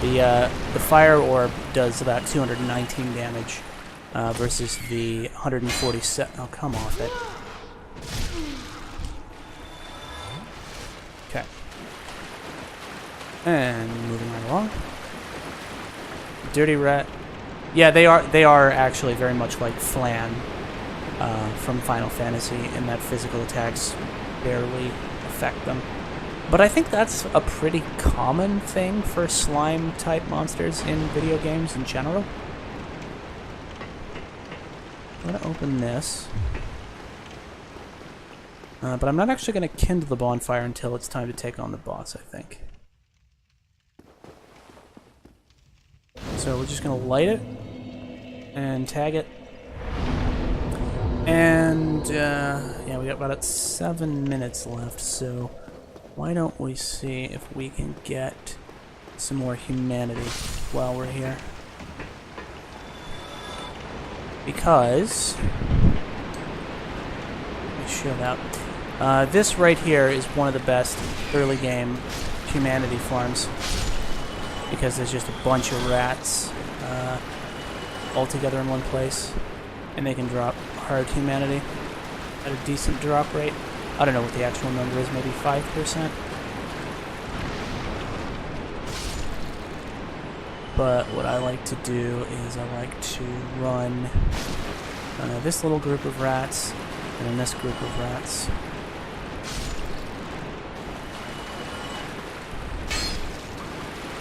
the fire orb does about 219 damage versus the 147. Oh, come off it. Okay. And moving right along. Dirty rat. Yeah, they are actually very much like Flan from Final Fantasy in that physical attacks barely affect them. But I think that's a pretty common thing for slime-type monsters in video games in general. I'm going to open this. But I'm not actually going to kindle the bonfire until it's time to take on the boss, I think. So we're just going to light it and tag it. And, yeah, we got about 7 minutes left, so why don't we see if we can get some more humanity while we're here. Because, let me show that. This right here is one of the best early game humanity farms. Because there's just a bunch of rats all together in one place. And they can drop hard humanity at a decent drop rate. I don't know what the actual number is, maybe 5%. But what I like to do is I like to run this little group of rats and then this group of rats.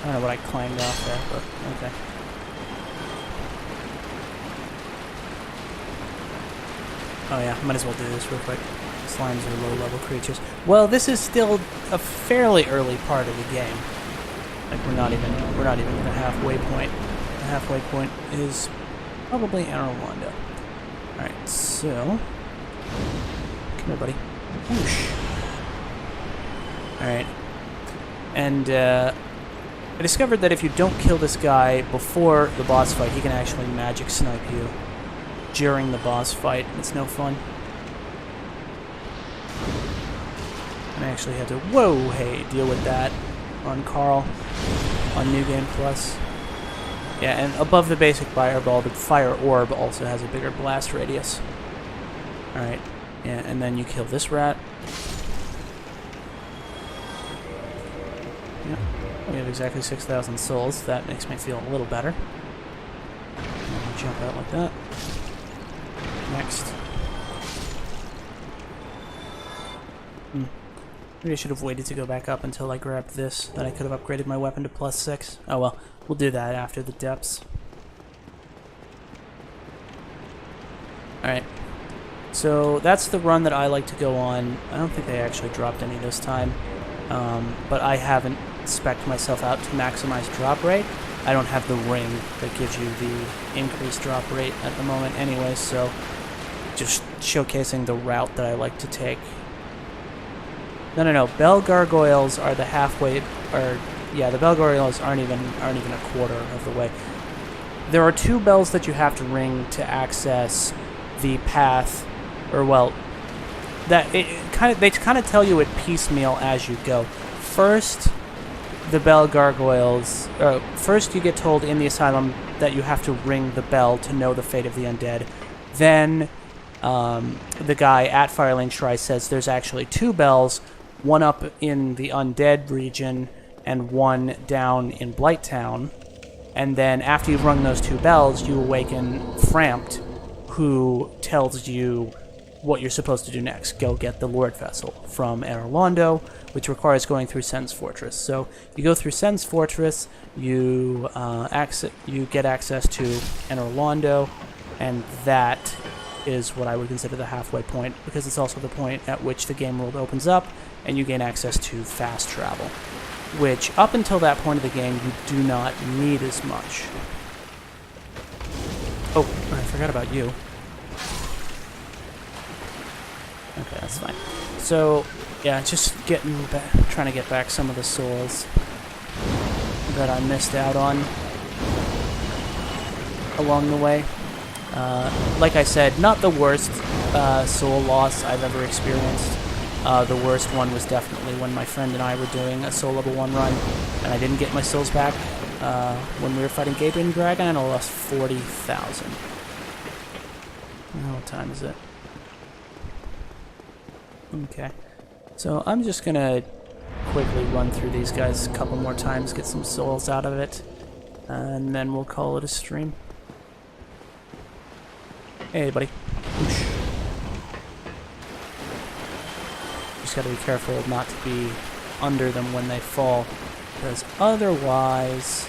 I don't know what I clanged off there, but okay. Oh yeah, might as well do this real quick. Slimes are low-level creatures. Well, this is still a fairly early part of the game. Like we're not even at the halfway point. The halfway point is probably Anor Londo. All right, so come here, buddy. Whoosh. All right, and I discovered that if you don't kill this guy before the boss fight, he can actually magic snipe you during the boss fight. It's no fun. And I actually had to, whoa, hey, deal with that on Carl on New Game Plus. Yeah, and above the basic fireball, the fire orb also has a bigger blast radius. Alright, yeah, and then you kill this rat. Yeah, we have exactly 6,000 souls. That makes me feel a little better. And jump out like that. Next. Maybe I should have waited to go back up until I grabbed this. Then I could have upgraded my weapon to +6. Oh well, we'll do that after the depths. Alright. So that's the run that I like to go on. I don't think they actually dropped any this time, but I haven't spec'd myself out to maximize drop rate. I don't have the ring that gives you the increased drop rate at the moment anyway, so just showcasing the route that I like to take. No. Bell gargoyles are the halfway, or yeah, the bell gargoyles aren't even a quarter of the way. There are 2 bells that you have to ring to access the path, or well, that they kind of tell you it piecemeal as you go. First, the bell gargoyles. First, you get told in the asylum that you have to ring the bell to know the fate of the undead. Then, the guy at Firelink Shrine says there's actually 2 bells, one up in the undead region and one down in Blighttown. And then after you've rung those 2 bells, you awaken Frampt, who tells you what you're supposed to do next. Go get the Lord Vessel from Erlondo, which requires going through Sen's Fortress. So you go through Sen's Fortress, you get access to Erlondo, and that is what I would consider the halfway point, because it's also the point at which the game world opens up and you gain access to fast travel, which up until that point of the game you do not need as much. Oh, I forgot about you. Okay, that's fine. So, yeah, just trying to get back some of the souls that I missed out on along the way. Like I said, not the worst soul loss I've ever experienced. The worst one was definitely when my friend and I were doing a soul level 1 run, and I didn't get my souls back when we were fighting Gaping Dragon, and I lost 40,000. What time is it? Okay. So I'm just gonna quickly run through these guys a couple more times, get some souls out of it, and then we'll call it a stream. Hey, buddy. Whoosh. Just gotta be careful not to be under them when they fall, because otherwise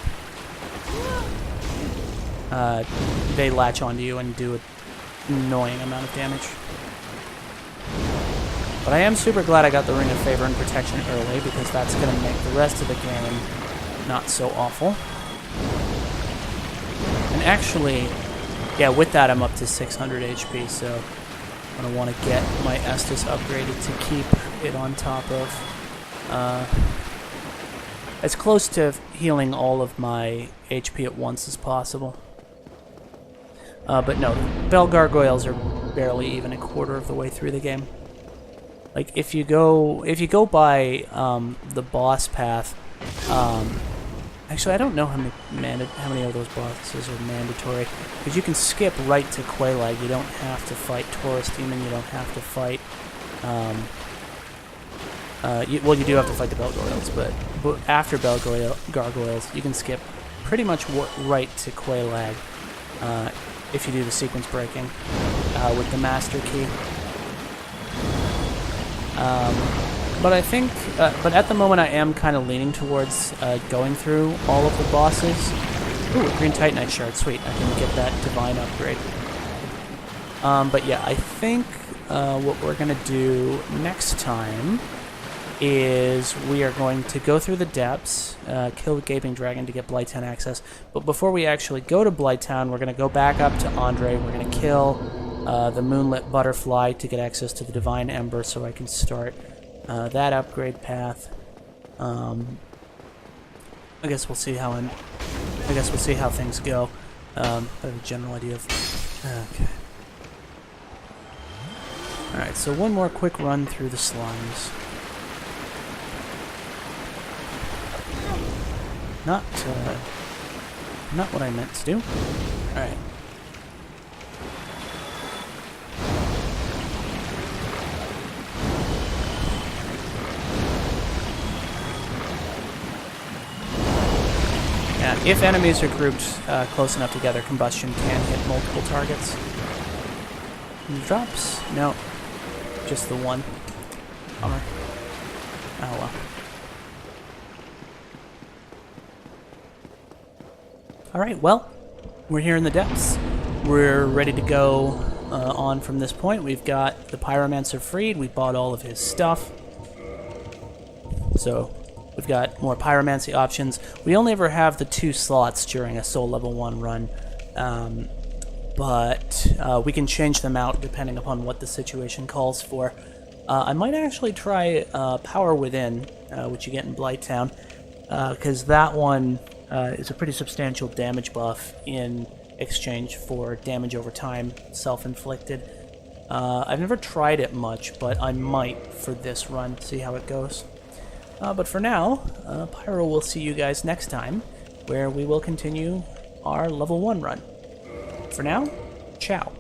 they latch onto you and do an annoying amount of damage. But I am super glad I got the Ring of Favor and Protection early, because that's going to make the rest of the game not so awful. And actually, yeah, with that I'm up to 600 HP, so I'm going to want to get my Estus upgraded to keep it on top of as close to healing all of my HP at once as possible. But no, Bell Gargoyles are barely even a quarter of the way through the game. Like, if you go by the boss path, actually I don't know how many of those bosses are mandatory, because you can skip right to Quelaag. You don't have to fight Taurus Demon. You don't have to fight. Well, you do have to fight the Bell Gargoyles, but after Bell Gargoyles, you can skip pretty much right to Quelaag if you do the sequence breaking with the Master Key. But I think, but at the moment I am kind of leaning towards going through all of the bosses. Ooh, Green Titanite Shard, sweet, I can get that Divine upgrade. But yeah, I think what we're going to do next time is we are going to go through the depths, kill the Gaping Dragon to get Blighttown access. But before we actually go to Blighttown, we're going to go back up to Andre, we're going to kill the Moonlit Butterfly to get access to the Divine Ember, so I can start that upgrade path. I guess we'll see how things go. I have a general idea of. Okay. All right. So one more quick run through the slimes. Not what I meant to do. All right. If enemies are grouped close enough together, combustion can hit multiple targets. Drops? No. Just the one. Bummer. Oh well. Alright, well, we're here in the depths. We're ready to go on from this point. We've got the Pyromancer freed. We bought all of his stuff. So we've got more Pyromancy options. We only ever have the 2 slots during a Soul Level 1 run. But we can change them out depending upon what the situation calls for. I might actually try Power Within, which you get in Blighttown, because that one is a pretty substantial damage buff in exchange for damage over time, self-inflicted. I've never tried it much, but I might for this run, see how it goes. But for now, Pyro will see you guys next time, where we will continue our level 1 run. For now, ciao.